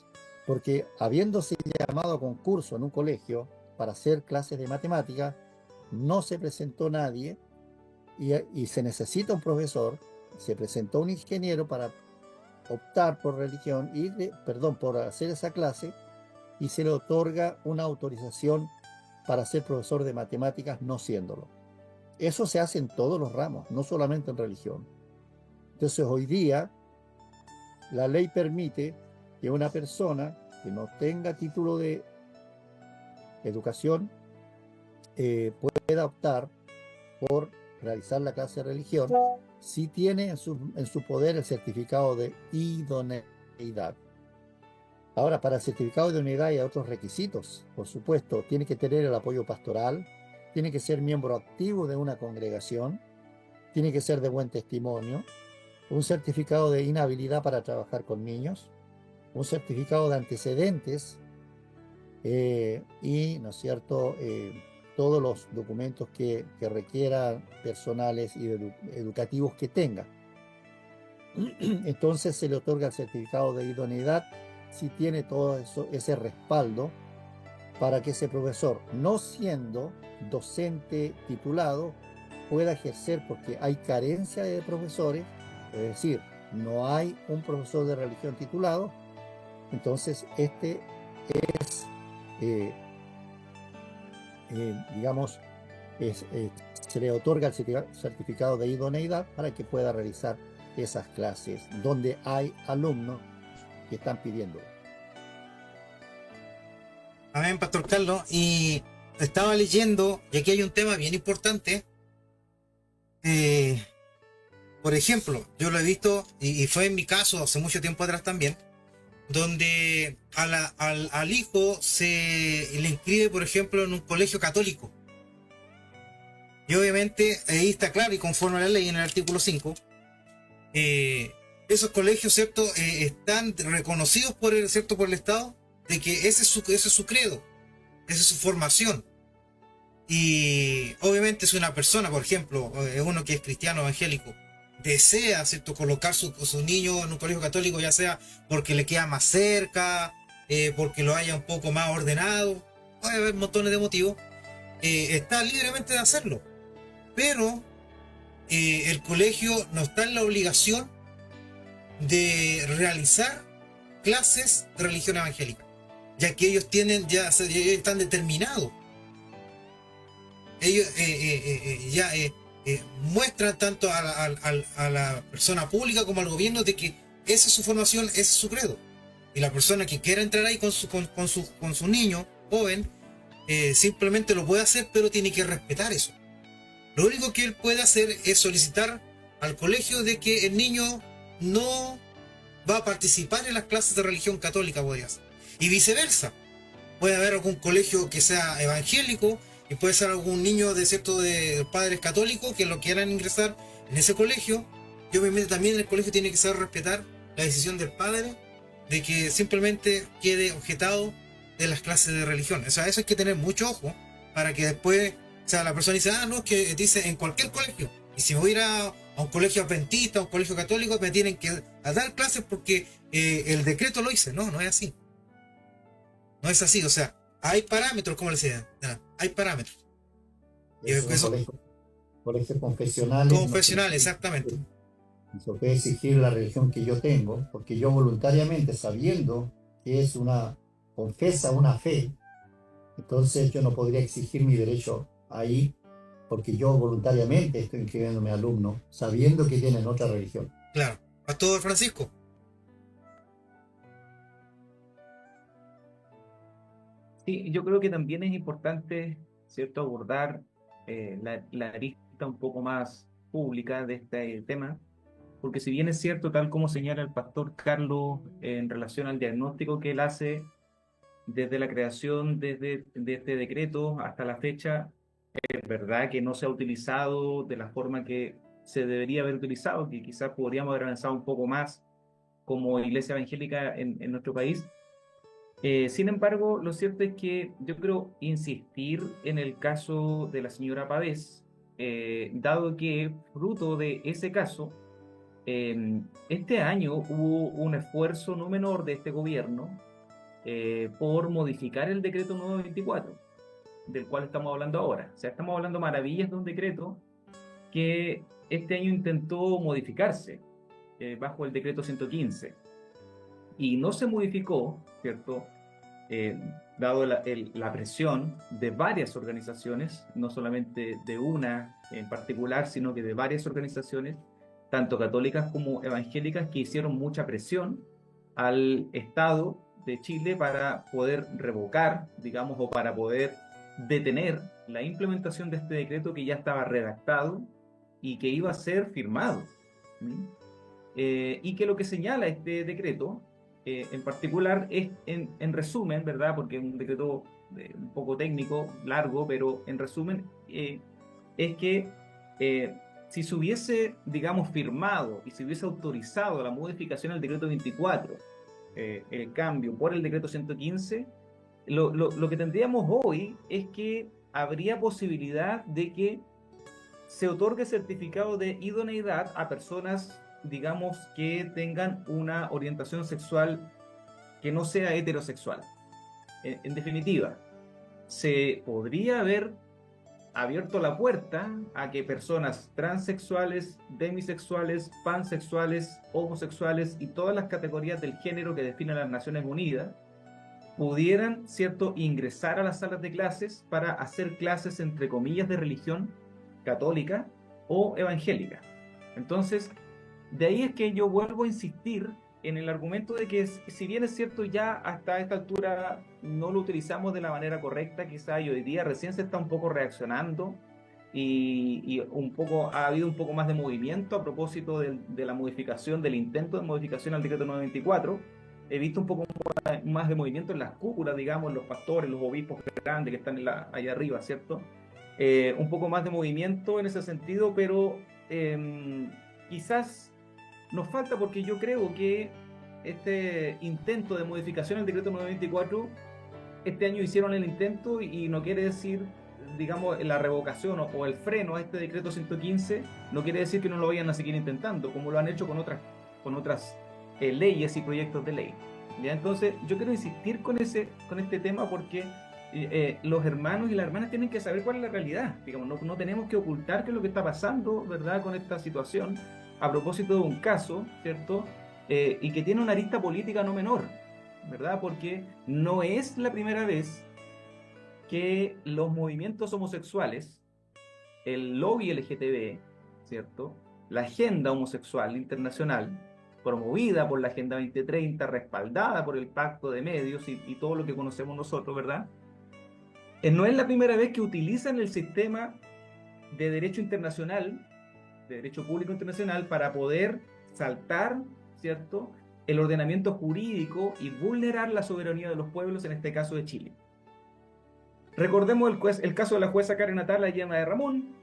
porque habiéndose llamado a concurso en un colegio para hacer clases de matemáticas, no se presentó nadie y se necesita un profesor. Se presentó un ingeniero para optar por religión por hacer esa clase, y se le otorga una autorización para ser profesor de matemáticas no siéndolo. Eso se hace en todos los ramos, no solamente en religión. Entonces hoy día la ley permite que una persona que no tenga título de educación pueda optar por realizar la clase de religión si tiene en su poder el certificado de idoneidad. Ahora, para el certificado de idoneidad hay otros requisitos, por supuesto. Tiene que tener el apoyo pastoral, tiene que ser miembro activo de una congregación, tiene que ser de buen testimonio, un certificado de inhabilidad para trabajar con niños, un certificado de antecedentes y, ¿no es cierto?, todos los documentos que requieran personales y educativos que tenga. Entonces se le otorga el certificado de idoneidad si tiene todo ese respaldo para que ese profesor, no siendo docente titulado, pueda ejercer, porque hay carencia de profesores, es decir, no hay un profesor de religión titulado. Entonces se le otorga el certificado de idoneidad para que pueda realizar esas clases donde hay alumnos que están pidiendo. Amén, Pastor Carlos. Y estaba leyendo, y aquí hay un tema bien importante. Por ejemplo, yo lo he visto, y fue en mi caso hace mucho tiempo atrás también, donde al hijo se le inscribe, por ejemplo, en un colegio católico. Y obviamente ahí está claro, y conforme a la ley en el artículo 5, esos colegios, ¿cierto?, están reconocidos por el Estado, de que ese es su credo, esa es su formación. Y obviamente si una persona, por ejemplo, uno que es cristiano evangélico, desea, ¿cierto?, colocar su niño en un colegio católico, ya sea porque le queda más cerca, porque lo haya un poco más ordenado, puede haber montones de motivos, está libremente de hacerlo. Pero el colegio no está en la obligación de realizar clases de religión evangélica, ya que ellos están determinados. Ellos muestran tanto a la persona pública como al gobierno de que esa es su formación, ese es su credo. Y la persona que quiera entrar ahí con su niño joven, simplemente lo puede hacer, pero tiene que respetar eso. Lo único que él puede hacer es solicitar al colegio de que el niño no va a participar en las clases de religión católica, podría ser. Y viceversa. Puede haber algún colegio que sea evangélico y puede ser algún niño de padres católicos que lo quieran ingresar en ese colegio. Y obviamente también el colegio tiene que saber respetar la decisión del padre de que simplemente quede objetado de las clases de religión. O sea, eso hay que tener mucho ojo para que después, o sea, la persona dice, no, es que dice en cualquier colegio. Y si me voy a ir a un colegio adventista, a un colegio católico, me tienen que dar clases porque el decreto lo dice. No, no es así. No es así, o sea, hay parámetros, como les decía, hay parámetros. Colegios confesionales. Confesionales, exactamente. Eso puede exigir la religión que yo tengo, porque yo voluntariamente, sabiendo que es confesa una fe, entonces yo no podría exigir mi derecho ahí, porque yo voluntariamente estoy inscribiéndome alumno, sabiendo que tienen otra religión. Claro. Pastor Francisco. Sí, yo creo que también es importante, ¿cierto?, abordar la arista un poco más pública de este tema, porque si bien es cierto, tal como señala el pastor Carlos en relación al diagnóstico que él hace desde la creación de este decreto hasta la fecha, es verdad que no se ha utilizado de la forma que se debería haber utilizado, que quizás podríamos haber avanzado un poco más como iglesia evangélica en nuestro país. Sin embargo, lo cierto es que yo creo insistir en el caso de la señora Pavés, dado que fruto de ese caso, este año hubo un esfuerzo no menor de este gobierno por modificar el decreto 924, del cual estamos hablando ahora. O sea, estamos hablando maravillas de un decreto que este año intentó modificarse bajo el decreto 115 y no se modificó, ¿cierto? Dado la presión de varias organizaciones, no solamente de una en particular, sino que de varias organizaciones, tanto católicas como evangélicas, que hicieron mucha presión al Estado de Chile para poder revocar, digamos, o para poder detener la implementación de este decreto que ya estaba redactado y que iba a ser firmado. Y que lo que señala este decreto, en particular, es en resumen, ¿verdad? Porque es un decreto un poco técnico, largo, pero en resumen, es que si se hubiese, digamos, firmado y se hubiese autorizado la modificación del decreto 24, el cambio por el decreto 115, lo que tendríamos hoy es que habría posibilidad de que se otorgue certificado de idoneidad a personas, digamos, que tengan una orientación sexual que no sea heterosexual. En definitiva, se podría haber abierto la puerta a que personas transexuales, demisexuales, pansexuales, homosexuales y todas las categorías del género que definen las Naciones Unidas pudieran, ¿cierto?, ingresar a las salas de clases para hacer clases, entre comillas, de religión católica o evangélica. Entonces, de ahí es que yo vuelvo a insistir en el argumento de que, si bien es cierto, ya hasta esta altura no lo utilizamos de la manera correcta, quizá hoy día recién se está un poco reaccionando y un poco, ha habido un poco más de movimiento a propósito de la modificación, del intento de modificación al decreto 924. He visto un poco más de movimiento en las cúpulas, digamos, los pastores, los obispos grandes que están allá arriba, ¿cierto? Un poco más de movimiento en ese sentido, pero quizás nos falta, porque yo creo que este intento de modificación del decreto 924, este año hicieron el intento y no quiere decir, digamos, la revocación o el freno a este decreto 115, no quiere decir que no lo vayan a seguir intentando, como lo han hecho con otras leyes y proyectos de ley. ¿Ya? Entonces, yo quiero insistir con este tema porque los hermanos y las hermanas tienen que saber cuál es la realidad. Digamos, no tenemos que ocultar qué es lo que está pasando, ¿verdad?, con esta situación, a propósito de un caso, ¿cierto?, y que tiene una arista política no menor, ¿verdad?, porque no es la primera vez que los movimientos homosexuales, el lobby LGTB, ¿cierto?, la agenda homosexual internacional, promovida por la Agenda 2030, respaldada por el Pacto de Medios y todo lo que conocemos nosotros, ¿verdad?, no es la primera vez que utilizan el sistema de derecho internacional, de derecho público internacional, para poder saltar, ¿cierto?, el ordenamiento jurídico y vulnerar la soberanía de los pueblos, en este caso de Chile. Recordemos el caso de la jueza Karen Atala y Emma de Ramón,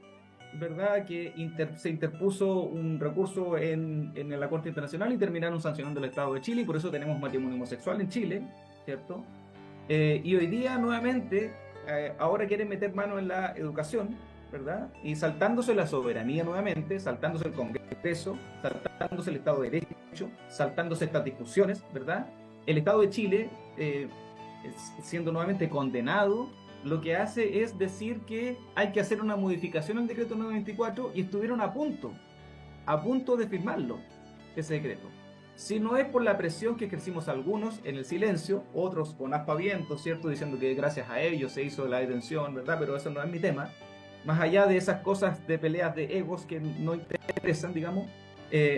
¿verdad?, que se interpuso un recurso en la Corte Internacional y terminaron sancionando el Estado de Chile, y por eso tenemos matrimonio homosexual en Chile, ¿cierto? Y hoy día, nuevamente, ahora quieren meter mano en la educación, ¿verdad? Y saltándose la soberanía nuevamente, saltándose el Congreso, saltándose el Estado de Derecho, saltándose estas discusiones, ¿verdad? El Estado de Chile, siendo nuevamente condenado, lo que hace es decir que hay que hacer una modificación al decreto 924, y estuvieron a punto de firmarlo, ese decreto. Si no es por la presión que ejercimos algunos en el silencio, otros con aspavientos, ¿cierto?, diciendo que gracias a ellos se hizo la detención, ¿verdad? Pero eso no es mi tema. Más allá de esas cosas de peleas de egos que no interesan, digamos,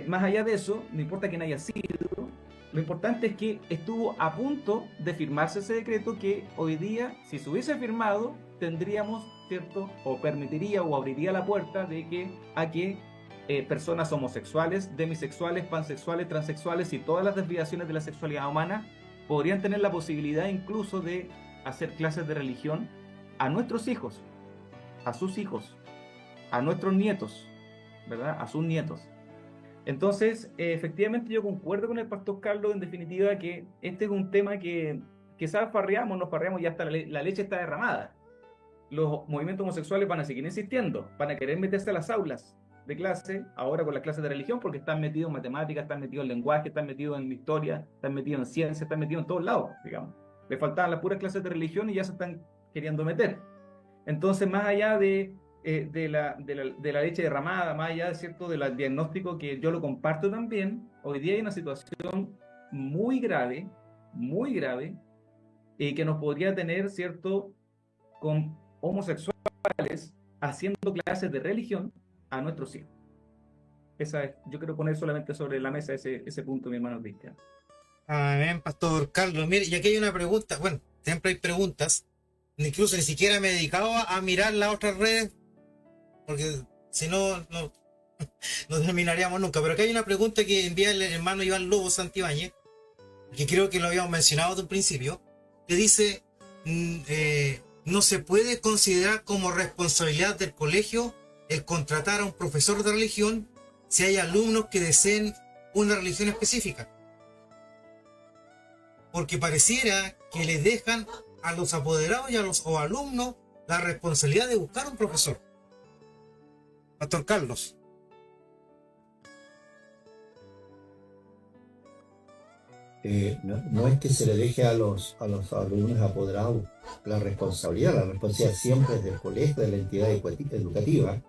más allá de eso, no importa quién haya sido, lo importante es que estuvo a punto de firmarse ese decreto, que hoy día, si se hubiese firmado, tendríamos, ¿cierto?, o permitiría o abriría la puerta a que personas homosexuales, demisexuales, pansexuales, transexuales y todas las desviaciones de la sexualidad humana podrían tener la posibilidad incluso de hacer clases de religión a nuestros hijos, a sus hijos, a nuestros nietos, ¿verdad?, a sus nietos. Entonces, efectivamente yo concuerdo con el pastor Carlos, en definitiva, que este es un tema que quizás nos farreamos y hasta la leche está derramada. Los movimientos homosexuales van a seguir insistiendo, van a querer meterse a las aulas de clase, ahora con las clases de religión, porque están metidos en matemáticas, están metidos en lenguaje, están metidos en historia, están metidos en ciencia, están metidos en todos lados, digamos. Le faltaban las puras clases de religión y ya se están queriendo meter. Entonces, más allá de la leche derramada, más allá, ¿cierto?, del diagnóstico, que yo lo comparto también, hoy día hay una situación muy grave, que nos podría tener, ¿cierto?, con homosexuales haciendo clases de religión a nuestros hijos. Yo quiero poner solamente sobre la mesa ese punto, mi hermano Cristian. Amén, pastor Carlos. Mire, y aquí hay una pregunta, bueno, siempre hay preguntas, incluso ni siquiera me he dedicado a mirar las otras redes, porque si no terminaríamos nunca. Pero aquí hay una pregunta que envía el hermano Iván Lobo Santibáñez, que creo que lo habíamos mencionado desde un principio, que dice, no se puede considerar como responsabilidad del colegio el contratar a un profesor de religión si hay alumnos que deseen una religión específica, porque pareciera que le dejan a los apoderados y a los alumnos la responsabilidad de buscar un profesor. Pastor Carlos. No es que se le deje a los alumnos apoderados la responsabilidad siempre es del colegio, de la entidad educativa,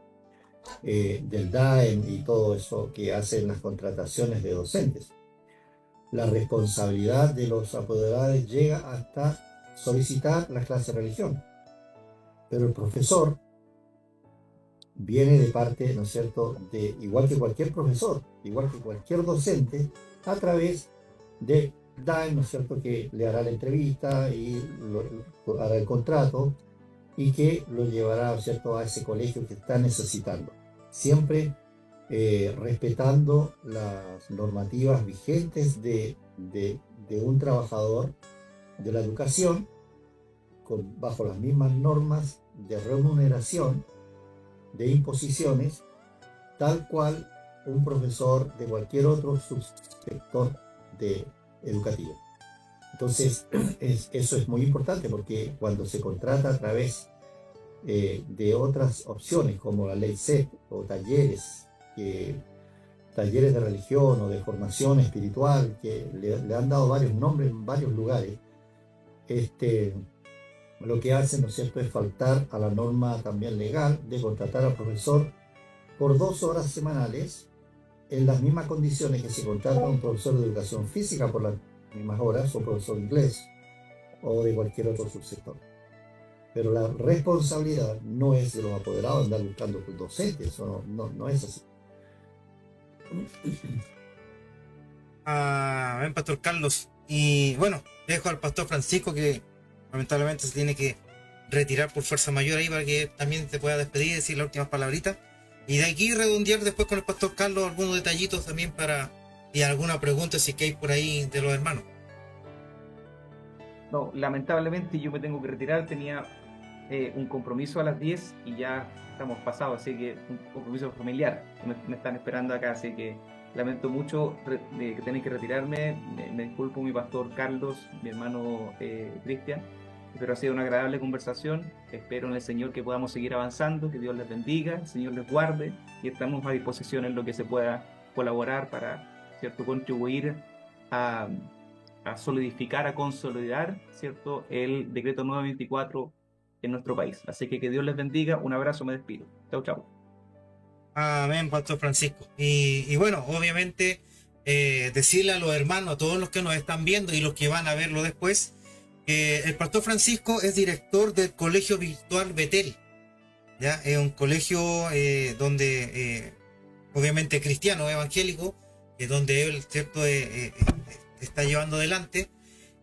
del DAEM y todo eso que hacen las contrataciones de docentes. La responsabilidad de los apoderados llega hasta solicitar la clase de religión, pero el profesor viene de parte, ¿no es cierto?, igual que cualquier profesor, igual que cualquier docente, a través de DAEM, ¿no es cierto?, que le hará la entrevista y hará el contrato y que lo llevará, ¿no es cierto?, a ese colegio que está necesitando. Siempre respetando las normativas vigentes de un trabajador de la educación, bajo las mismas normas de remuneración, de imposiciones, tal cual un profesor de cualquier otro subsector educativo. Entonces, eso es muy importante, porque cuando se contrata a través de otras opciones como la ley CEP o talleres de religión o de formación espiritual, que le han dado varios nombres en varios lugares, lo que hacen, ¿no es cierto?, es faltar a la norma también legal de contratar al profesor por 2 horas semanales en las mismas condiciones que se contrata a un profesor de educación física por las mismas horas, o profesor de inglés o de cualquier otro subsector. Pero la responsabilidad no es de los apoderados andar buscando docentes, eso no es así. Ven, pastor Carlos. Y bueno, dejo al pastor Francisco, que lamentablemente se tiene que retirar por fuerza mayor ahí para que también te pueda despedir y decir las últimas palabritas. Y de aquí redondear después con el pastor Carlos algunos detallitos también y alguna pregunta si que hay por ahí de los hermanos. No, lamentablemente yo me tengo que retirar, tenía un compromiso a las 10 y ya estamos pasados, así que un compromiso familiar, me están esperando acá, así que lamento mucho que tener que retirarme, me disculpo mi pastor Carlos, mi hermano Cristian, pero ha sido una agradable conversación, espero en el Señor que podamos seguir avanzando, que Dios les bendiga, el Señor les guarde y estamos a disposición en lo que se pueda colaborar para, ¿cierto?, contribuir a solidificar, a consolidar, ¿cierto?, el decreto 924 en nuestro país. Así que Dios les bendiga, un abrazo, me despido. Chau, chau. Amén, Pastor Francisco. Y bueno, obviamente decirle a los hermanos, a todos los que nos están viendo y los que van a verlo después, que el Pastor Francisco es director del Colegio Virtual Betel. ¿Ya? Es un colegio donde, obviamente cristiano, evangélico, donde él, ¿cierto?, está llevando adelante.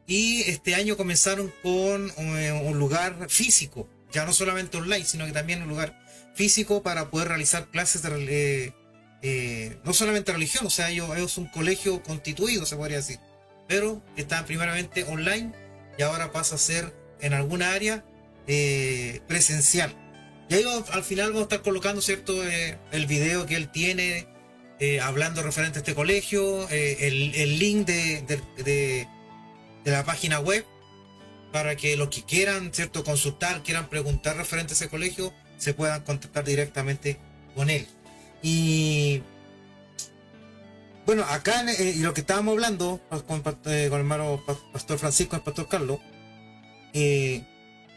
Y este año comenzaron con un lugar físico, ya no solamente online, sino que también un lugar físico para poder realizar clases no solamente religión, o sea, ellos es un colegio constituido, se podría decir, pero está primeramente online y ahora pasa a ser en alguna área presencial. Y ahí al final vamos a estar colocando, ¿cierto?, el video que él tiene hablando referente a este colegio, el link de la página web para que los que quieran, ¿cierto?, consultar, quieran preguntar referente a ese colegio, se puedan contactar directamente con él. Y bueno, acá y lo que estábamos hablando con el hermano Pastor Francisco y el Pastor Carlos,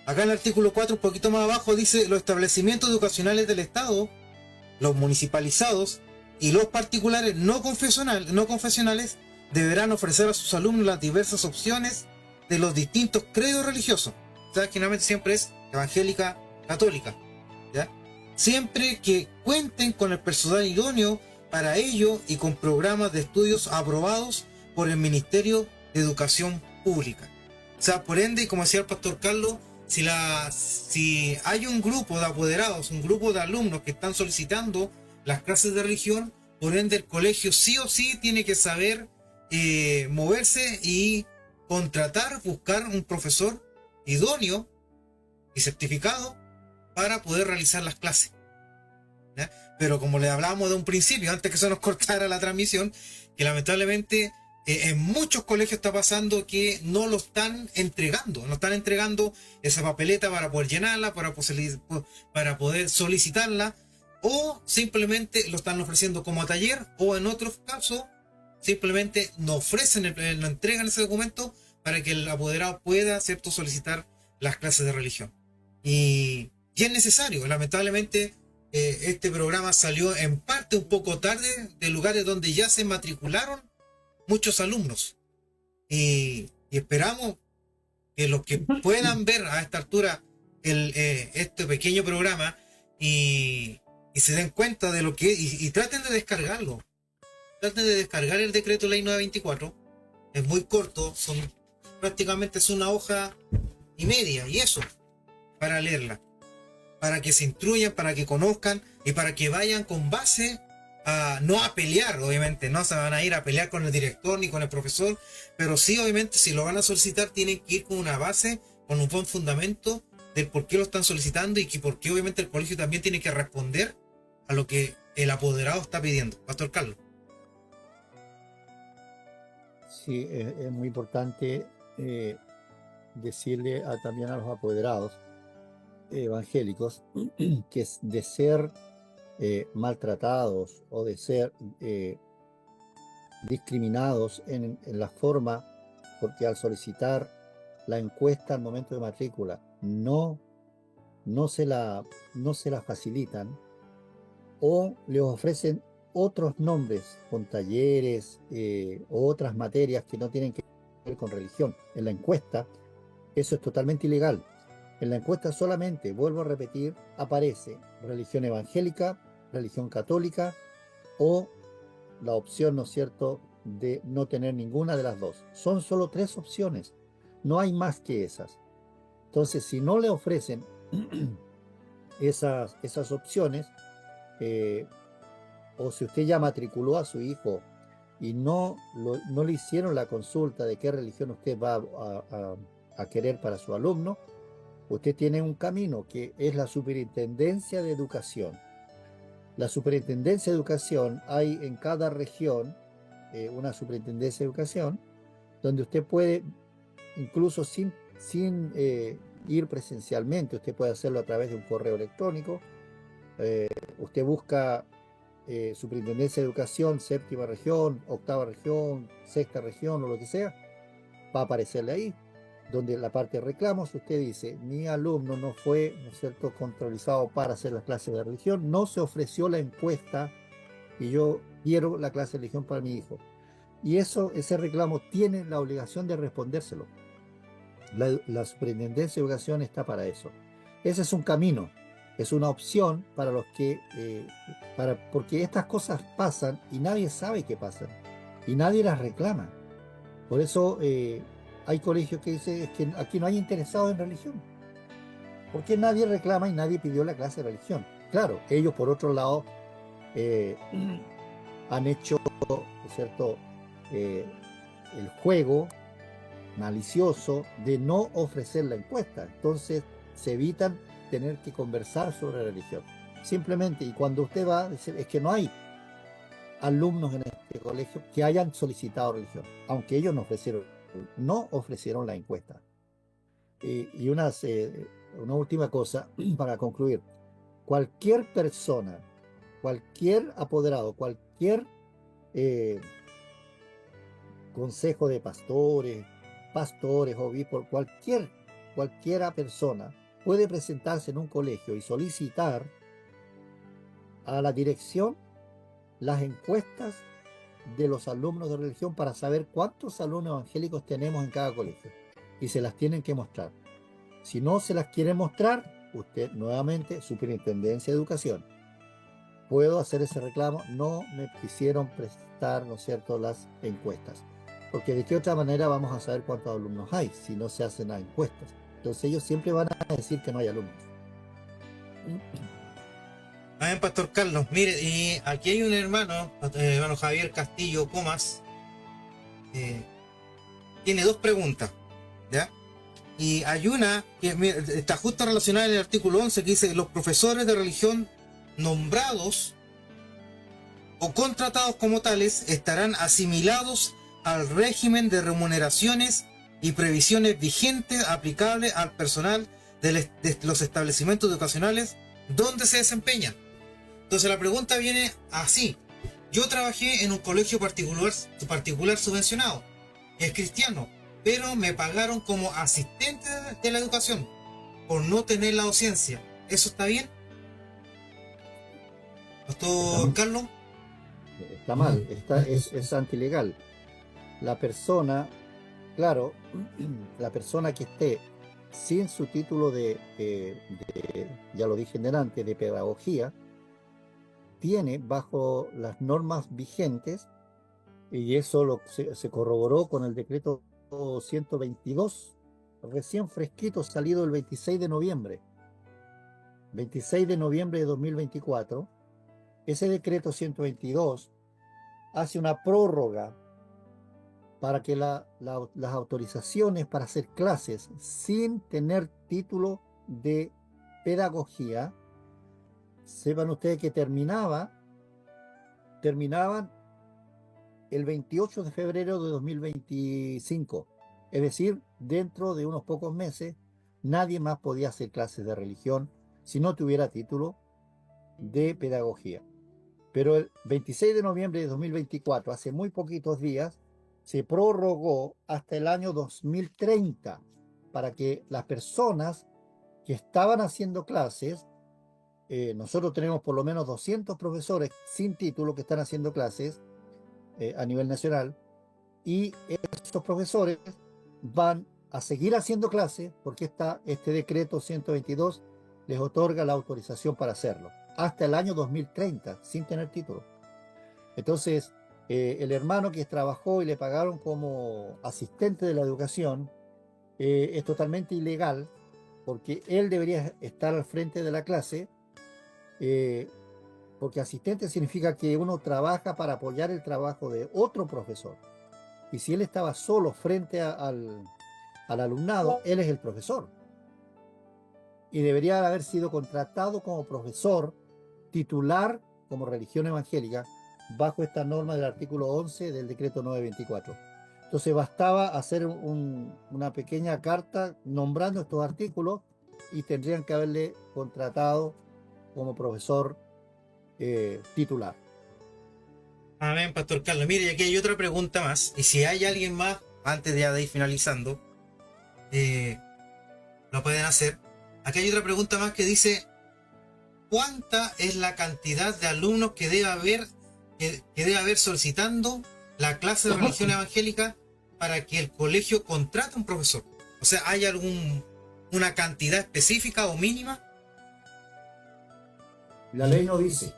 acá en el artículo 4, un poquito más abajo, dice: los establecimientos educacionales del Estado, los municipalizados y los particulares no confesionales deberán ofrecer a sus alumnos las diversas opciones de los distintos credos religiosos. O sea, generalmente siempre es evangélica, católica, ¿ya? Siempre que cuenten con el personal idóneo para ello y con programas de estudios aprobados por el Ministerio de Educación Pública. O sea, por ende, como decía el Pastor Carlos, si hay un grupo de apoderados, un grupo de alumnos que están solicitando las clases de religión, por ende el colegio sí o sí tiene que saber moverse y buscar un profesor idóneo y certificado para poder realizar las clases, ¿ya? Pero como le hablábamos de un principio, antes que se nos cortara la transmisión, que lamentablemente en muchos colegios está pasando que no lo están entregando, esa papeleta para poder llenarla, para poder solicitarla, o simplemente lo están ofreciendo como taller, o en otros casos simplemente no entregan ese documento para que el apoderado pueda, ¿cierto?, solicitar las clases de religión. Y es necesario. Lamentablemente este programa salió en parte un poco tarde de lugares donde ya se matricularon muchos alumnos, y esperamos que los que puedan ver a esta altura este pequeño programa y se den cuenta de lo que es, y traten de descargarlo. Traten de descargar el decreto ley 924. Es muy corto, prácticamente es una hoja y media, y eso, para leerla, para que se instruyan, para que conozcan y para que vayan con base no a pelear. Obviamente no se van a ir a pelear con el director ni con el profesor, pero sí, obviamente, si lo van a solicitar, tienen que ir con una base, con un buen fundamento del por qué lo están solicitando, y que por qué obviamente el colegio también tiene que responder a lo que el apoderado está pidiendo. Pastor Carlos. Sí, es muy importante decirle también a los apoderados evangélicos que de ser maltratados o de ser discriminados en la forma, porque al solicitar la encuesta al momento de matrícula no se la facilitan, o les ofrecen otros nombres con talleres o otras materias que no tienen que ver con religión en la encuesta. Eso es totalmente ilegal. En la encuesta solamente, vuelvo a repetir, aparece religión evangélica, religión católica, o la opción, ¿no es cierto?, de no tener ninguna de las dos. Son solo 3 opciones, no hay más que esas. Entonces, si no le ofrecen esas opciones, o si usted ya matriculó a su hijo y no le hicieron la consulta de qué religión usted va a querer para su alumno, usted tiene un camino que es la Superintendencia de Educación. La Superintendencia de Educación, hay en cada región una Superintendencia de Educación, donde usted puede, incluso sin ir presencialmente, usted puede hacerlo a través de un correo electrónico. Usted busca Superintendencia de Educación, séptima región, octava región, sexta región o lo que sea, va a aparecerle ahí, donde en la parte de reclamos usted dice: mi alumno no fue, ¿no es cierto?, controlizado para hacer las clases de religión, no se ofreció la encuesta y yo quiero la clase de religión para mi hijo. Y ese reclamo tiene la obligación de respondérselo. La Superintendencia de Educación está para eso. Ese es un camino, es una opción para los que, porque estas cosas pasan y nadie sabe que pasan y nadie las reclama. Por eso hay colegios que dicen: es que aquí no hay interesados en religión, porque nadie reclama y nadie pidió la clase de religión. Claro, ellos por otro lado han hecho, ¿no es cierto?, el juego malicioso de no ofrecer la encuesta. Entonces se evitan tener que conversar sobre religión. Simplemente, y cuando usted va a decir, es que no hay alumnos en este colegio que hayan solicitado religión, aunque ellos no ofrecieron la encuesta. Y una última cosa para concluir: cualquier persona, cualquier apoderado, cualquier consejo de pastores, obispos, cualquiera persona puede presentarse en un colegio y solicitar a la dirección las encuestas de los alumnos de religión para saber cuántos alumnos evangélicos tenemos en cada colegio, y se las tienen que mostrar. Si no se las quiere mostrar, usted nuevamente, Superintendencia de Educación: puedo hacer ese reclamo, no me quisieron prestar, ¿no es cierto?, las encuestas. Porque de qué otra manera vamos a saber cuántos alumnos hay si no se hacen las encuestas. Entonces ellos siempre van a decir que no hay alumnos. Amén, Pastor Carlos. Mire, y aquí hay un hermano Javier Castillo Comas, tiene dos preguntas, ¿ya? Y hay una que está justo relacionada en el artículo 11, que dice: los profesores de religión nombrados o contratados como tales estarán asimilados al régimen de remuneraciones y previsiones vigentes aplicables al personal de los establecimientos educacionales donde se desempeñan. Entonces la pregunta viene así: yo trabajé en un colegio particular subvencionado, es cristiano, pero me pagaron como asistente de la educación por no tener la docencia. ¿Eso está bien, Pastor Carlos? Está mal, es antilegal. La persona, claro, la persona que esté sin su título ya lo dije delante, de pedagogía, tiene, bajo las normas vigentes, y eso se corroboró con el decreto 122, recién fresquito, salido el 26 de noviembre de 2024, ese decreto 122 hace una prórroga para que las autorizaciones para hacer clases sin tener título de pedagogía, sepan ustedes que terminaban el 28 de febrero de 2025. Es decir, dentro de unos pocos meses, nadie más podía hacer clases de religión si no tuviera título de pedagogía. Pero el 26 de noviembre de 2024, hace muy poquitos días, se prorrogó hasta el año 2030 para que las personas que estaban haciendo clases, nosotros tenemos por lo menos 200 profesores sin título que están haciendo clases a nivel nacional, y estos profesores van a seguir haciendo clases porque este decreto 122 les otorga la autorización para hacerlo hasta el año 2030 sin tener título. Entonces, el hermano que trabajó y le pagaron como asistente de la educación es totalmente ilegal, porque él debería estar al frente de la clase, porque asistente significa que uno trabaja para apoyar el trabajo de otro profesor. Y si él estaba solo frente al alumnado, él es el profesor. Y debería haber sido contratado como profesor titular como religión evangélica bajo esta norma del artículo 11 del decreto 924. Entonces bastaba hacer una pequeña carta nombrando estos artículos y tendrían que haberle contratado como profesor titular. Amén, Pastor Carlos. Mire, y aquí hay otra pregunta más. Y si hay alguien más, antes de ir finalizando, lo pueden hacer. Aquí hay otra pregunta más que dice: ¿cuánta es la cantidad de alumnos que debe haber solicitando la clase de religión evangélica para que el colegio contrate un profesor? O sea, ¿hay una cantidad específica o mínima? La ley no dice.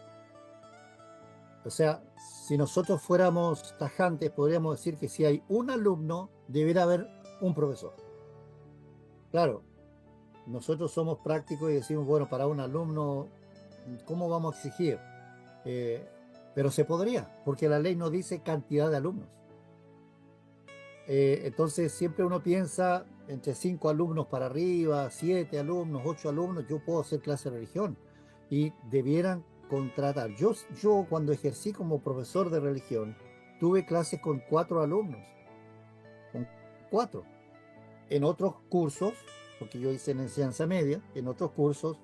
O sea, si nosotros fuéramos tajantes, podríamos decir que si hay un alumno, debería haber un profesor. Claro, nosotros somos prácticos y decimos, bueno, para un alumno, ¿cómo vamos a exigir? Pero se podría, porque la ley no dice cantidad de alumnos. Entonces siempre uno piensa entre 5 alumnos para arriba, 7 alumnos, 8 alumnos, yo puedo hacer clase de religión y debieran contratar. Yo cuando ejercí como profesor de religión tuve clases con 4 alumnos, con 4. En otros cursos, porque yo hice en enseñanza media, en otros cursos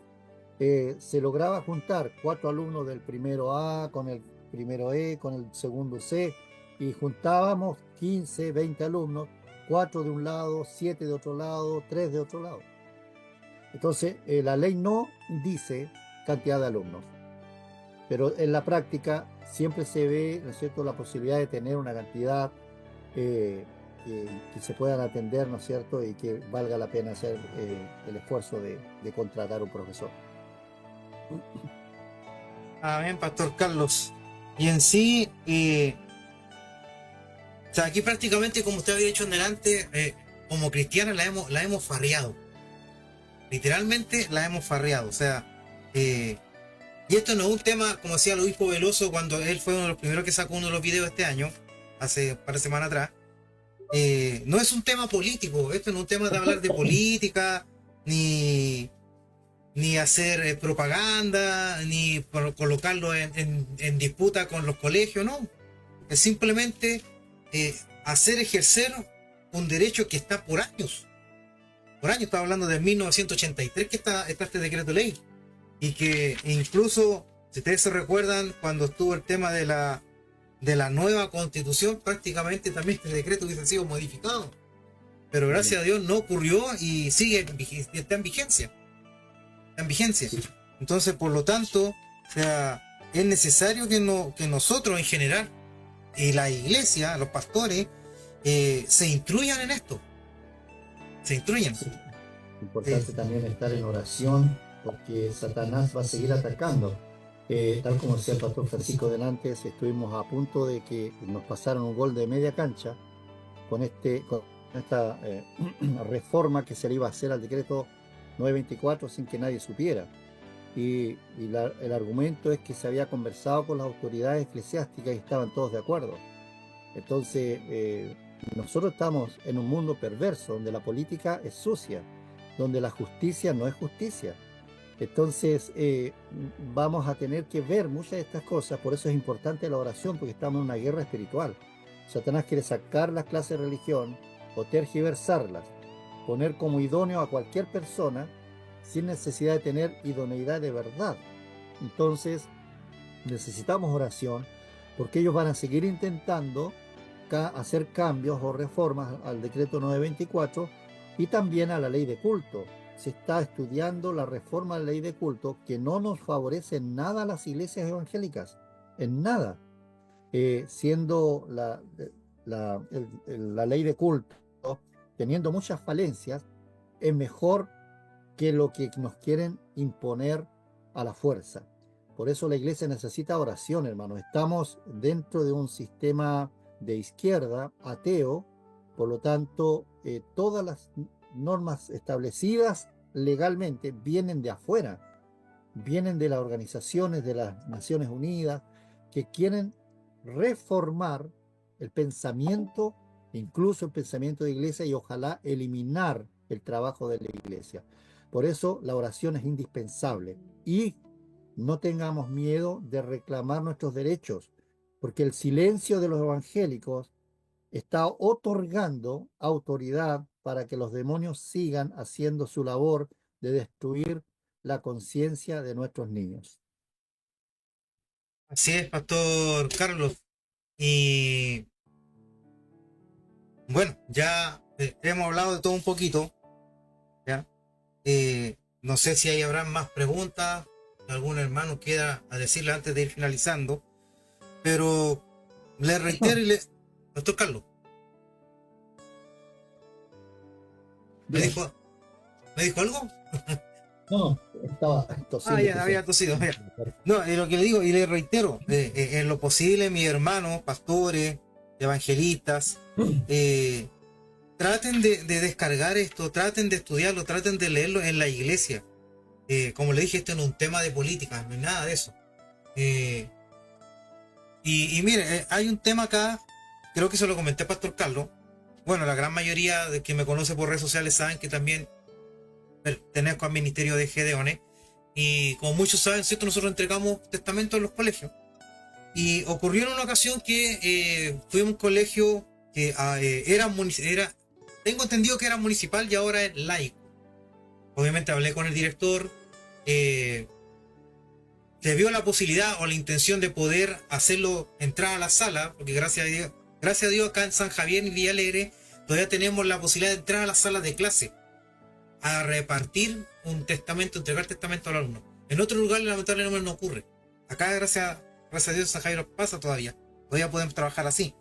se lograba juntar 4 alumnos del primero A con el primero E, con el segundo C, y juntábamos 15, 20 alumnos, 4 de un lado, 7 de otro lado, 3 de otro lado. Entonces, la ley no dice cantidad de alumnos, pero en la práctica siempre se ve, ¿no es cierto?, la posibilidad de tener una cantidad que se puedan atender, ¿no es cierto?, y que valga la pena hacer el esfuerzo de contratar un profesor. Amén, Pastor Carlos. Y en sí, o sea, aquí prácticamente, como usted había dicho en delante, como cristianos la hemos farreado. Literalmente la hemos farreado. O sea, y esto no es un tema, como decía el obispo Veloso cuando él fue uno de los primeros que sacó uno de los videos este año, hace un par de semanas atrás. No es un tema político, esto no es un tema de hablar de política, ni hacer propaganda, ni colocarlo en disputa con los colegios, no. Es simplemente ejercer un derecho que está por años. Por años, estaba hablando de 1983 que está este decreto ley. Y que incluso, si ustedes se recuerdan, cuando estuvo el tema de la nueva constitución, prácticamente también este decreto hubiese sido modificado. Pero gracias a Dios no ocurrió y está en vigencia. Entonces, por lo tanto, o sea, es necesario que nosotros en general, y la iglesia, los pastores, se instruyan en esto. Se instruyan. Sí. Importante también estar en oración, porque Satanás va a seguir atacando. Tal como decía el pastor Francisco delante, estuvimos a punto de que nos pasaran un gol de media cancha con esta reforma que se le iba a hacer al decreto 924 sin que nadie supiera. Y el argumento es que se había conversado con las autoridades eclesiásticas y estaban todos de acuerdo. Entonces, nosotros estamos en un mundo perverso, donde la política es sucia, donde la justicia no es justicia. Entonces, vamos a tener que ver muchas de estas cosas. Por eso es importante la oración, porque estamos en una guerra espiritual. Satanás quiere sacar las clases de religión o tergiversarlas, poner como idóneo a cualquier persona sin necesidad de tener idoneidad de verdad. Entonces, necesitamos oración, porque ellos van a seguir intentando hacer cambios o reformas al decreto 924 y también a la ley de culto. Se está estudiando la reforma de la ley de culto, que no nos favorece en nada a las iglesias evangélicas, en nada, siendo la ley de culto, teniendo muchas falencias, es mejor que lo que nos quieren imponer a la fuerza. Por eso la iglesia necesita oración, hermano. Estamos dentro de un sistema de izquierda, ateo, por lo tanto, todas las normas establecidas legalmente vienen de afuera, vienen de las organizaciones de las Naciones Unidas que quieren reformar el pensamiento, incluso el pensamiento de iglesia, y ojalá eliminar el trabajo de la iglesia. Por eso la oración es indispensable y no tengamos miedo de reclamar nuestros derechos, porque el silencio de los evangélicos está otorgando autoridad para que los demonios sigan haciendo su labor de destruir la conciencia de nuestros niños. Así es, Pastor Carlos. Y bueno, ya hemos hablado de todo un poquito, ¿ya? No sé si ahí habrá más preguntas, algún hermano quiera decirle antes de ir finalizando, pero le reitero y le... Pastor Carlos. ¿Me dijo algo? No, estaba tosiendo. Ya había tosido. No, lo que le digo y le reitero, en lo posible, mis hermanos, pastores, evangelistas, traten de descargar esto, traten de estudiarlo, traten de leerlo en la iglesia. Como le dije, esto no es un tema de política, no es nada de eso. Y mire, hay un tema acá, creo que se lo comenté a Pastor Carlos. Bueno, la gran mayoría de quien me conoce por redes sociales saben que también pertenezco al ministerio de Gedeones. Y como muchos saben, ¿cierto? Nosotros entregamos testamentos en los colegios. Y ocurrió en una ocasión que fui a un colegio que tengo entendido que era municipal y ahora es laico. Obviamente hablé con el director. Se vio la posibilidad o la intención de poder hacerlo entrar a la sala, porque gracias a Dios acá en San Javier y Villa Alegre todavía tenemos la posibilidad de entrar a las salas de clase a repartir un testamento, entregar testamento al alumno. En otros lugares lamentablemente no ocurre. Acá gracias a Dios San Javier pasa todavía podemos trabajar así.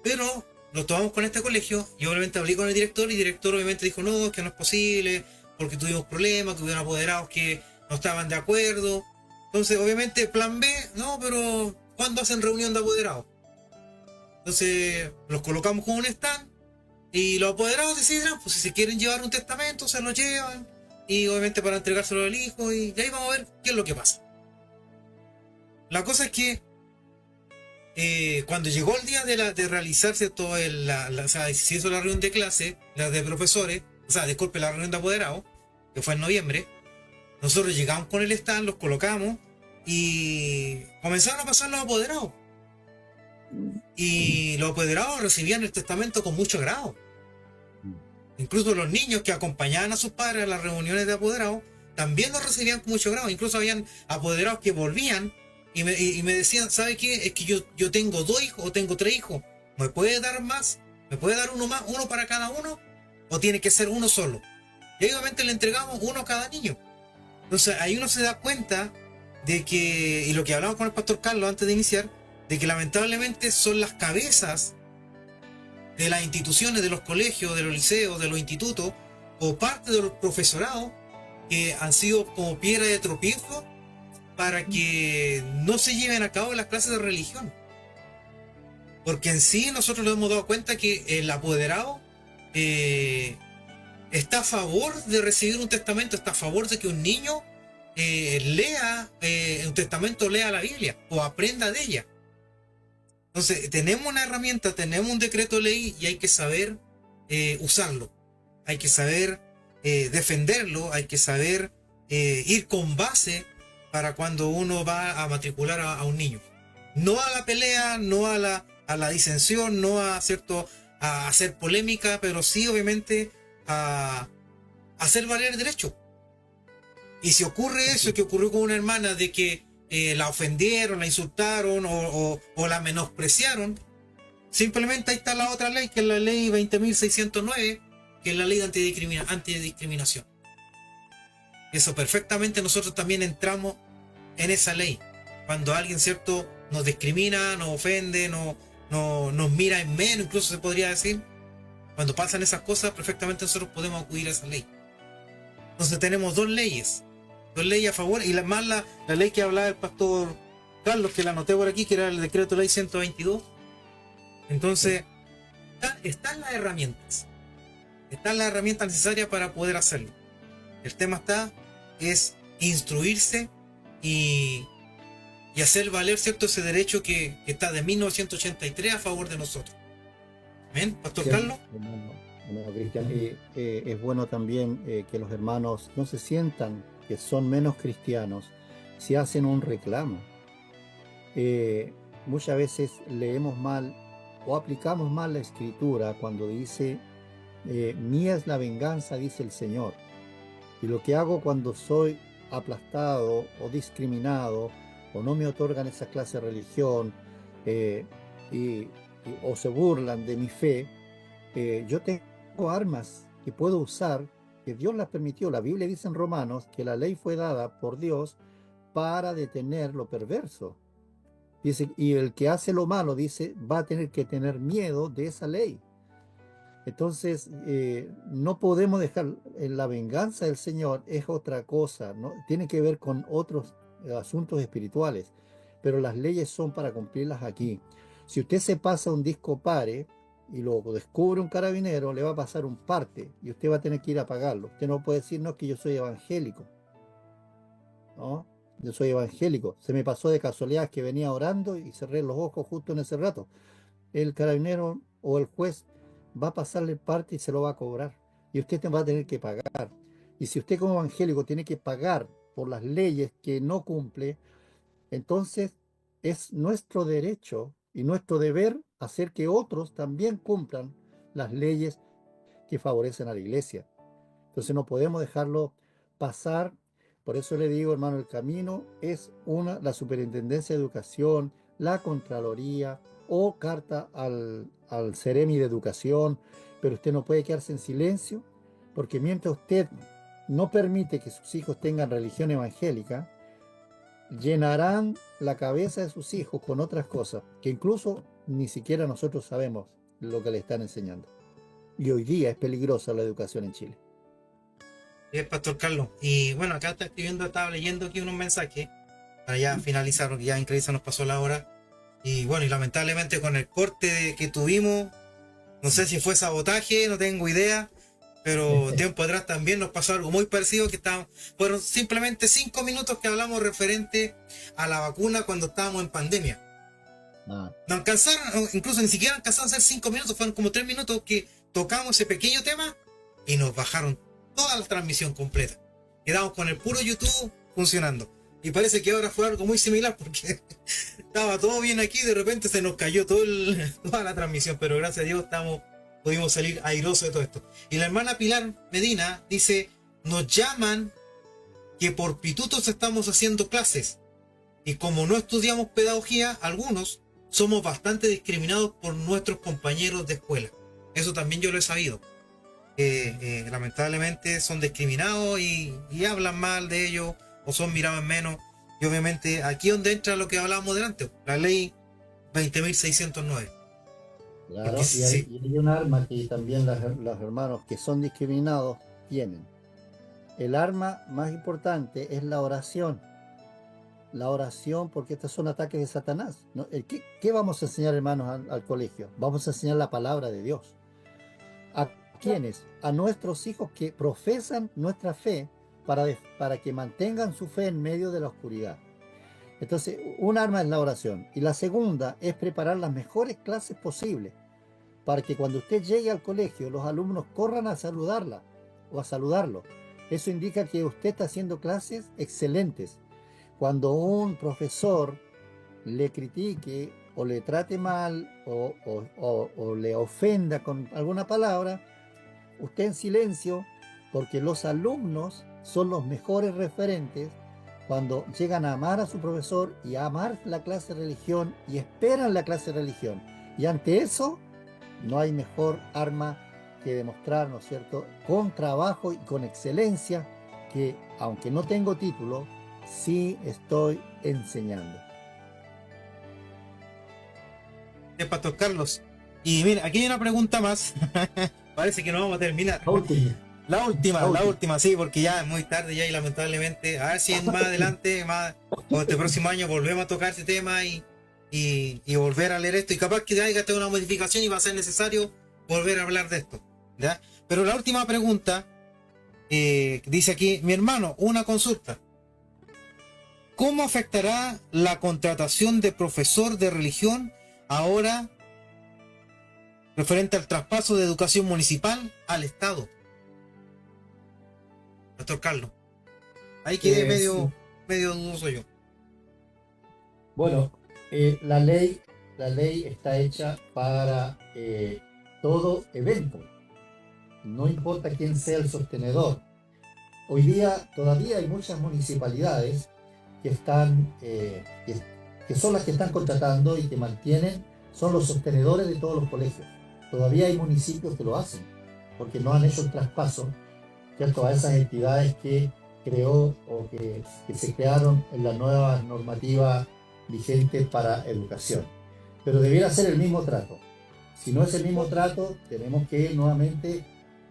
Pero lo tomamos con este colegio y obviamente hablé con el director y el director obviamente dijo no, que no es posible porque tuvimos problemas, que hubieron apoderados que no estaban de acuerdo. Entonces obviamente plan B, no, pero ¿cuándo hacen reunión de apoderados? Entonces los colocamos con un stand y los apoderados decidirán, pues si se quieren llevar un testamento se lo llevan y obviamente para entregárselo al hijo y ahí vamos a ver qué es lo que pasa. La cosa es que cuando llegó el día de realizarse todo se hizo la reunión de clase, la de profesores, la reunión de apoderados, que fue en noviembre, nosotros llegamos con el stand, los colocamos y comenzaron a pasar los apoderados. Y los apoderados recibían el testamento con mucho agrado. Incluso los niños que acompañaban a sus padres a las reuniones de apoderados también los recibían con mucho grado. Incluso habían apoderados que volvían y me decían, ¿sabe qué? Es que yo tengo 2 hijos o tengo 3 hijos. ¿Me puede dar más? ¿Me puede dar uno más? ¿Uno para cada uno? ¿O tiene que ser uno solo? Y obviamente le entregamos uno a cada niño. Entonces ahí uno se da cuenta de que, y lo que hablamos con el pastor Carlos antes de iniciar, de que lamentablemente son las cabezas de las instituciones, de los colegios, de los liceos, de los institutos, o parte de los profesorados que han sido como piedra de tropiezo para que no se lleven a cabo las clases de religión. Porque en sí nosotros nos hemos dado cuenta que el apoderado está a favor de recibir un testamento, está a favor de que un niño lea un testamento, lea la Biblia o aprenda de ella. Entonces tenemos una herramienta, tenemos un decreto de ley y hay que saber usarlo, hay que saber defenderlo, hay que saber ir con base para cuando uno va a matricular a un niño. No a la pelea, no a la disensión, no a hacer polémica, pero sí obviamente a hacer valer el derecho. Y si ocurre eso que ocurrió con una hermana de que la ofendieron, la insultaron o la menospreciaron, simplemente ahí está la otra ley, que es la ley 20.609, que es la ley de antidiscriminación. Eso perfectamente nosotros también entramos en esa ley. Cuando alguien, ¿cierto?, nos discrimina, nos ofende, nos mira en menos, incluso se podría decir, cuando pasan esas cosas, perfectamente nosotros podemos acudir a esa ley. Entonces tenemos dos leyes a favor, y más la ley que hablaba el pastor Carlos, que la anoté por aquí, que era el decreto ley 122. Entonces, están las herramientas necesarias para poder hacerlo. El tema es instruirse y hacer valer, ¿cierto?, ese derecho que está de 1983 a favor de nosotros. ¿Amén, Pastor Carlos? Hermano Cristian, es bueno también que los hermanos no se sientan que son menos cristianos si hacen un reclamo. Muchas veces leemos mal o aplicamos mal la escritura cuando dice mía es la venganza, dice el Señor. Y lo que hago cuando soy aplastado o discriminado o no me otorgan esa clase de religión o se burlan de mi fe, yo tengo armas que puedo usar, que Dios las permitió. La Biblia dice en Romanos que la ley fue dada por Dios para detener lo perverso. Dice, y el que hace lo malo, dice, va a tener que tener miedo de esa ley. Entonces, no podemos dejar, la venganza del Señor es otra cosa, ¿no? Tiene que ver con otros asuntos espirituales, pero las leyes son para cumplirlas aquí. Si usted se pasa un disco pare y lo descubre un carabinero, le va a pasar un parte y usted va a tener que ir a pagarlo. Usted no puede decir, no, es que yo soy evangélico, ¿no? Yo soy evangélico. Se me pasó de casualidad que venía orando y cerré los ojos justo en ese rato. El carabinero o el juez va a pasarle el parte y se lo va a cobrar. Y usted va a tener que pagar. Y si usted como evangélico tiene que pagar por las leyes que no cumple, entonces es nuestro derecho y nuestro deber hacer que otros también cumplan las leyes que favorecen a la iglesia. Entonces no podemos dejarlo pasar. Por eso le digo, hermano, el camino es la Superintendencia de Educación, la Contraloría o carta al Ceremi de Educación, pero usted no puede quedarse en silencio, porque mientras usted no permite que sus hijos tengan religión evangélica, llenarán la cabeza de sus hijos con otras cosas, que incluso ni siquiera nosotros sabemos lo que le están enseñando. Y hoy día es peligrosa la educación en Chile. Pastor Carlos. Y bueno, acá estaba leyendo aquí unos mensajes para ya finalizar, porque ya increíble se nos pasó la hora. Y bueno, y lamentablemente con el corte que tuvimos, no sé si fue sabotaje, no tengo idea, pero tiempo atrás también nos pasó algo muy parecido, fueron simplemente 5 minutos que hablamos referente a la vacuna cuando estábamos en pandemia. No alcanzaron, incluso ni siquiera alcanzaron a ser 5 minutos, fueron como 3 minutos que tocamos ese pequeño tema y nos bajaron toda la transmisión completa. Quedamos con el puro YouTube funcionando. Y parece que ahora fue algo muy similar porque estaba todo bien aquí, de repente se nos cayó toda la transmisión, pero gracias a Dios pudimos salir airosos de todo esto. Y la hermana Pilar Medina dice, nos llaman que por pitutos estamos haciendo clases y como no estudiamos pedagogía, algunos somos bastante discriminados por nuestros compañeros de escuela. Eso también yo lo he sabido. Lamentablemente son discriminados y hablan mal de ellos o son mirados en menos, y obviamente aquí donde entra lo que hablábamos delante, la ley 20.609. Claro, y hay un arma que también los hermanos que son discriminados tienen. El arma más importante es la oración. La oración, porque estos son ataques de Satanás, ¿no? ¿Qué vamos a enseñar, hermanos, al colegio? Vamos a enseñar la palabra de Dios. ¿A quiénes? A nuestros hijos que profesan nuestra fe para que mantengan su fe en medio de la oscuridad. Entonces, un arma es la oración. Y la segunda es preparar las mejores clases posibles para que cuando usted llegue al colegio, los alumnos corran a saludarla o a saludarlo. Eso indica que usted está haciendo clases excelentes. Cuando un profesor le critique o le trate mal o le ofenda con alguna palabra, usted en silencio, porque los alumnos son los mejores referentes cuando llegan a amar a su profesor y a amar la clase de religión y esperan la clase de religión. Y ante eso, no hay mejor arma que demostrar, ¿no es cierto?, con trabajo y con excelencia, que aunque no tengo título, sí estoy enseñando. Pastor Carlos. Y mira, aquí hay una pregunta más. Parece que no vamos a terminar. La última, sí, porque ya es muy tarde ya y lamentablemente, a ver si más adelante, o este próximo año volvemos a tocar este tema y volver a leer esto, y capaz que haya una modificación y va a ser necesario volver a hablar de esto, ¿ya? Pero la última pregunta dice aquí, mi hermano, una consulta. ¿Cómo afectará la contratación de profesor de religión ahora referente al traspaso de educación municipal al Estado? Pastor Carlos. Ahí quedé medio dudoso yo. Bueno, la ley está hecha para todo evento. No importa quién sea el sostenedor. Hoy día todavía hay muchas municipalidades que están, que son las que están contratando y que mantienen, son los sostenedores de todos los colegios. Todavía hay municipios que lo hacen, porque no han hecho el traspaso, ¿cierto?, a esas entidades que creó o que se crearon en la nueva normativa vigente para educación. Pero debiera ser el mismo trato. Si no es el mismo trato, tenemos que ir nuevamente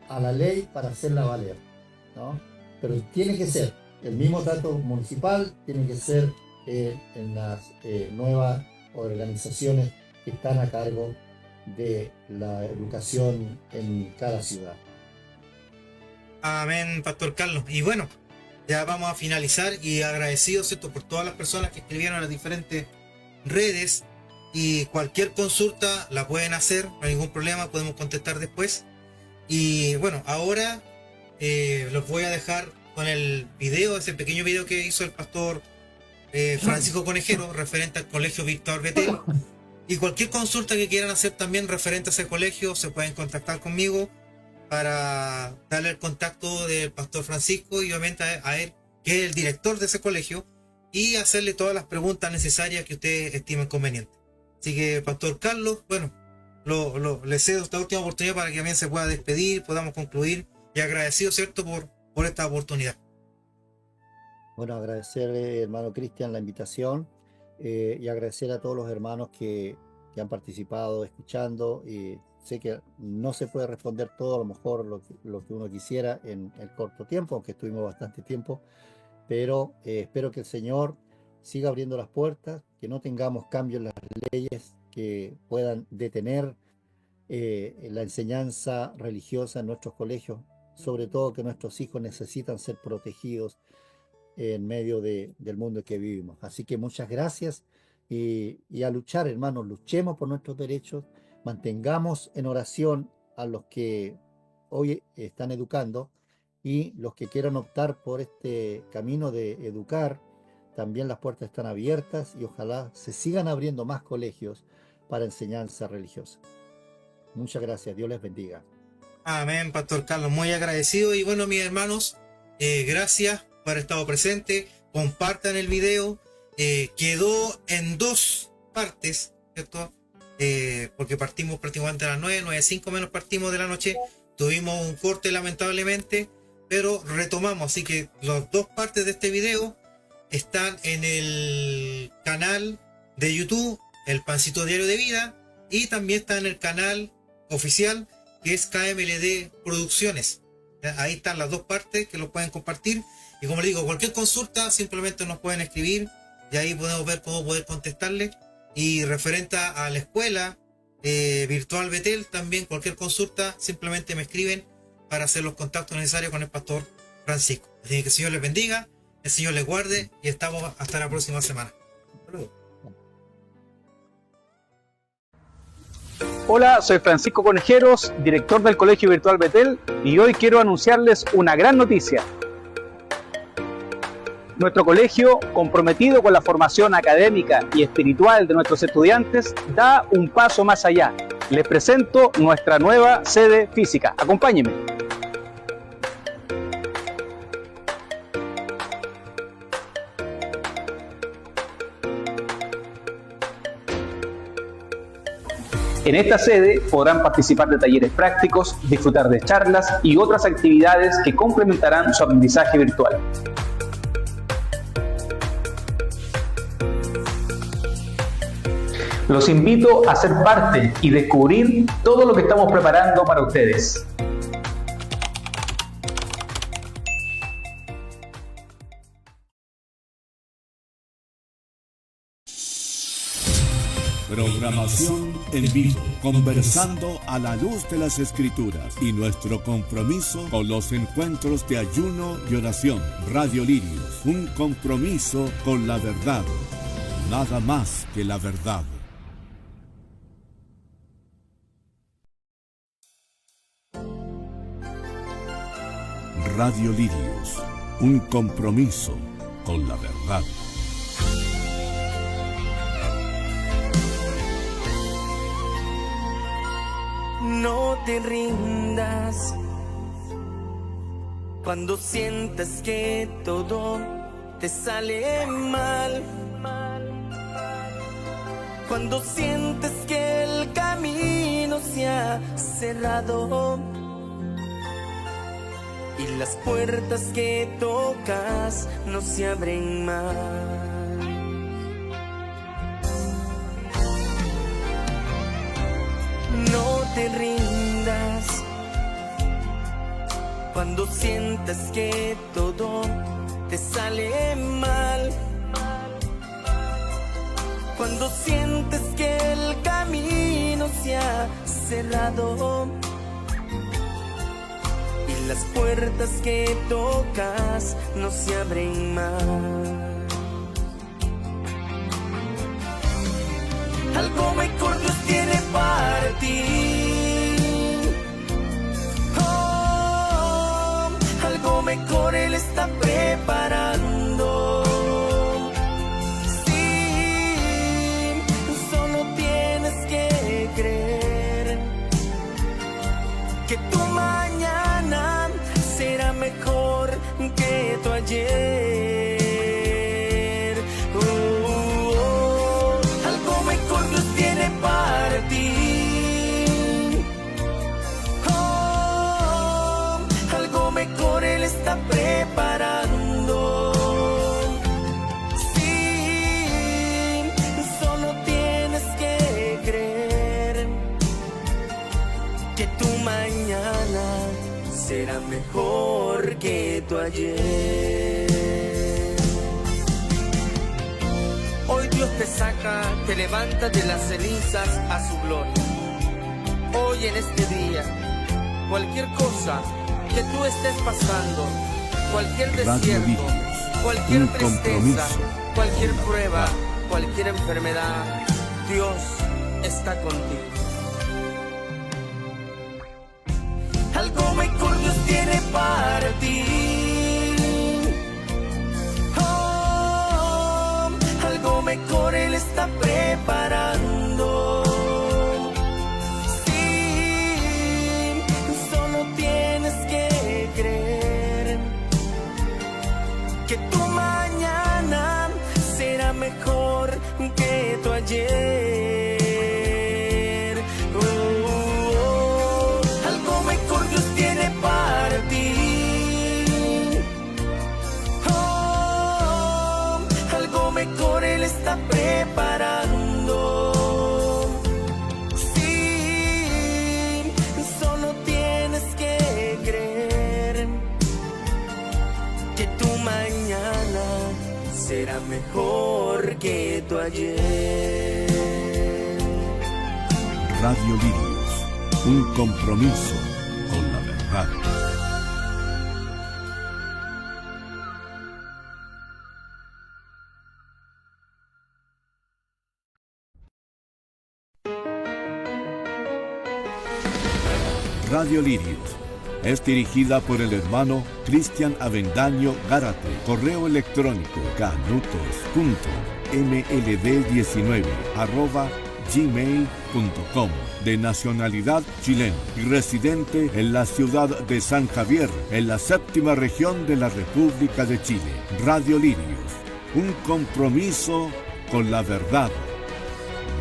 a la ley para hacerla valer, ¿no? Pero tiene que ser el mismo trato municipal, tiene que ser en las nuevas organizaciones que están a cargo de la educación en cada ciudad. Amén, Pastor Carlos. Y bueno, ya vamos a finalizar y agradecidos, ¿cierto?, por todas las personas que escribieron en las diferentes redes, y cualquier consulta la pueden hacer, no hay ningún problema, podemos contestar después. Y bueno, ahora los voy a dejar con el video, ese pequeño video que hizo el pastor Francisco Conejero referente al Colegio Virtual Betel. Y cualquier consulta que quieran hacer también referente a ese colegio, se pueden contactar conmigo para darle el contacto del pastor Francisco y obviamente a él, que es el director de ese colegio, y hacerle todas las preguntas necesarias que ustedes estimen convenientes. Así que, Pastor Carlos, bueno, le cedo esta última oportunidad para que también se pueda despedir, podamos concluir, y agradecido, ¿cierto?, por esta oportunidad. Bueno, agradecerle, hermano Cristian, la invitación y agradecer a todos los hermanos que han participado escuchando. Y sé que no se puede responder todo, a lo mejor lo que uno quisiera en el corto tiempo, aunque estuvimos bastante tiempo, pero espero que el Señor siga abriendo las puertas, que no tengamos cambios en las leyes que puedan detener la enseñanza religiosa en nuestros colegios, sobre todo que nuestros hijos necesitan ser protegidos en medio del mundo en que vivimos. Así que muchas gracias y a luchar, hermanos, luchemos por nuestros derechos, mantengamos en oración a los que hoy están educando, y los que quieran optar por este camino de educar, también las puertas están abiertas y ojalá se sigan abriendo más colegios para enseñanza religiosa. Muchas gracias, Dios les bendiga. Amén, Pastor Carlos, muy agradecido. Y bueno, mis hermanos, gracias por haber estado presente. Compartan el video. Quedó en 2 partes, ¿cierto? Porque partimos prácticamente a las 9:05 menos partimos de la noche. Tuvimos un corte lamentablemente, pero retomamos. Así que las 2 partes de este video están en el canal de YouTube, El Pancito Diario de Vida, y también está en el canal oficial, que es KMLD Producciones. Ahí están las 2 partes que lo pueden compartir. Y como les digo, cualquier consulta simplemente nos pueden escribir y ahí podemos ver cómo poder contestarle. Y referente a la escuela Virtual Betel, también cualquier consulta simplemente me escriben para hacer los contactos necesarios con el pastor Francisco. Así que el Señor les bendiga, el Señor les guarde y estamos hasta la próxima semana. Hola, soy Francisco Conejeros, director del Colegio Virtual Betel, y hoy quiero anunciarles una gran noticia. Nuestro colegio, comprometido con la formación académica y espiritual de nuestros estudiantes, da un paso más allá. Les presento nuestra nueva sede física. Acompáñenme. En esta sede podrán participar de talleres prácticos, disfrutar de charlas y otras actividades que complementarán su aprendizaje virtual. Los invito a ser parte y descubrir todo lo que estamos preparando para ustedes. Programación en vivo, conversando a la luz de las Escrituras y nuestro compromiso con los encuentros de ayuno y oración. Radio Lirios, un compromiso con la verdad, nada más que la verdad. Radio Lirios, un compromiso con la verdad. No te rindas cuando sientas que todo te sale mal, cuando sientes que el camino se ha cerrado y las puertas que tocas no se abren más. No te rindas cuando sientas que todo te sale mal, cuando sientes que el camino se ha cerrado y las puertas que tocas no se abren más. Algo mejor Dios tiene para ti. Oh, algo mejor Él está preparando. Sí, solo tienes que creer que tu mañana será mejor que tu ayer. Para ti, oh, algo mejor Él está preparando. Sí, solo tienes que creer que tu mañana será mejor que tu ayer. Hoy Dios te saca, te levanta de las cenizas a su gloria. Hoy en este día, cualquier cosa que tú estés pasando, cualquier desierto, cualquier tristeza, cualquier prueba, cualquier enfermedad, Dios está contigo. Algo mejor Dios tiene para ti. Algo mejor Él está preparando. Sí, solo tienes que creer que tu mañana será mejor que tu ayer. Algo mejor Dios tiene para ti. Algo mejor Él está preparando. Sí, solo tienes que creer que tu mañana será mejor que tu ayer. Radio Lirios, un compromiso con la verdad. Radio Lirios es dirigida por el hermano Cristian Avendaño Gárate. Correo electrónico canutos.mld19@gmail.com. De nacionalidad chilena y residente en la ciudad de San Javier, en la 7ª región de la República de Chile. Radio Lirios, un compromiso con la verdad,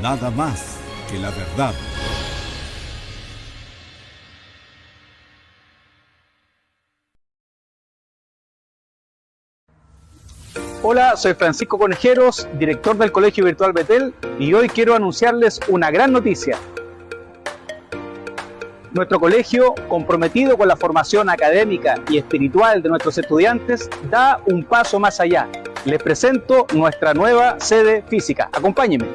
nada más que la verdad. Hola, soy Francisco Conejeros, director del Colegio Virtual Betel, y hoy quiero anunciarles una gran noticia. Nuestro colegio, comprometido con la formación académica y espiritual de nuestros estudiantes, da un paso más allá. Les presento nuestra nueva sede física. Acompáñenme.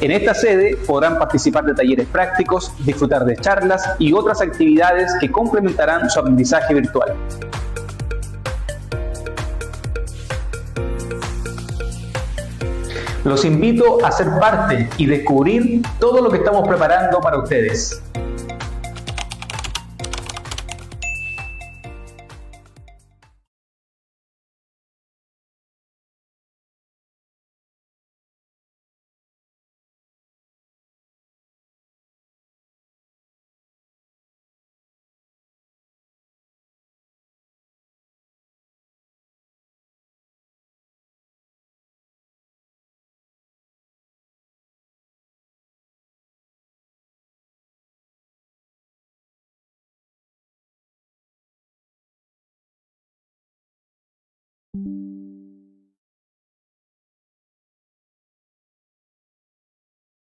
En esta sede podrán participar de talleres prácticos, disfrutar de charlas y otras actividades que complementarán su aprendizaje virtual. Los invito a ser parte y descubrir todo lo que estamos preparando para ustedes.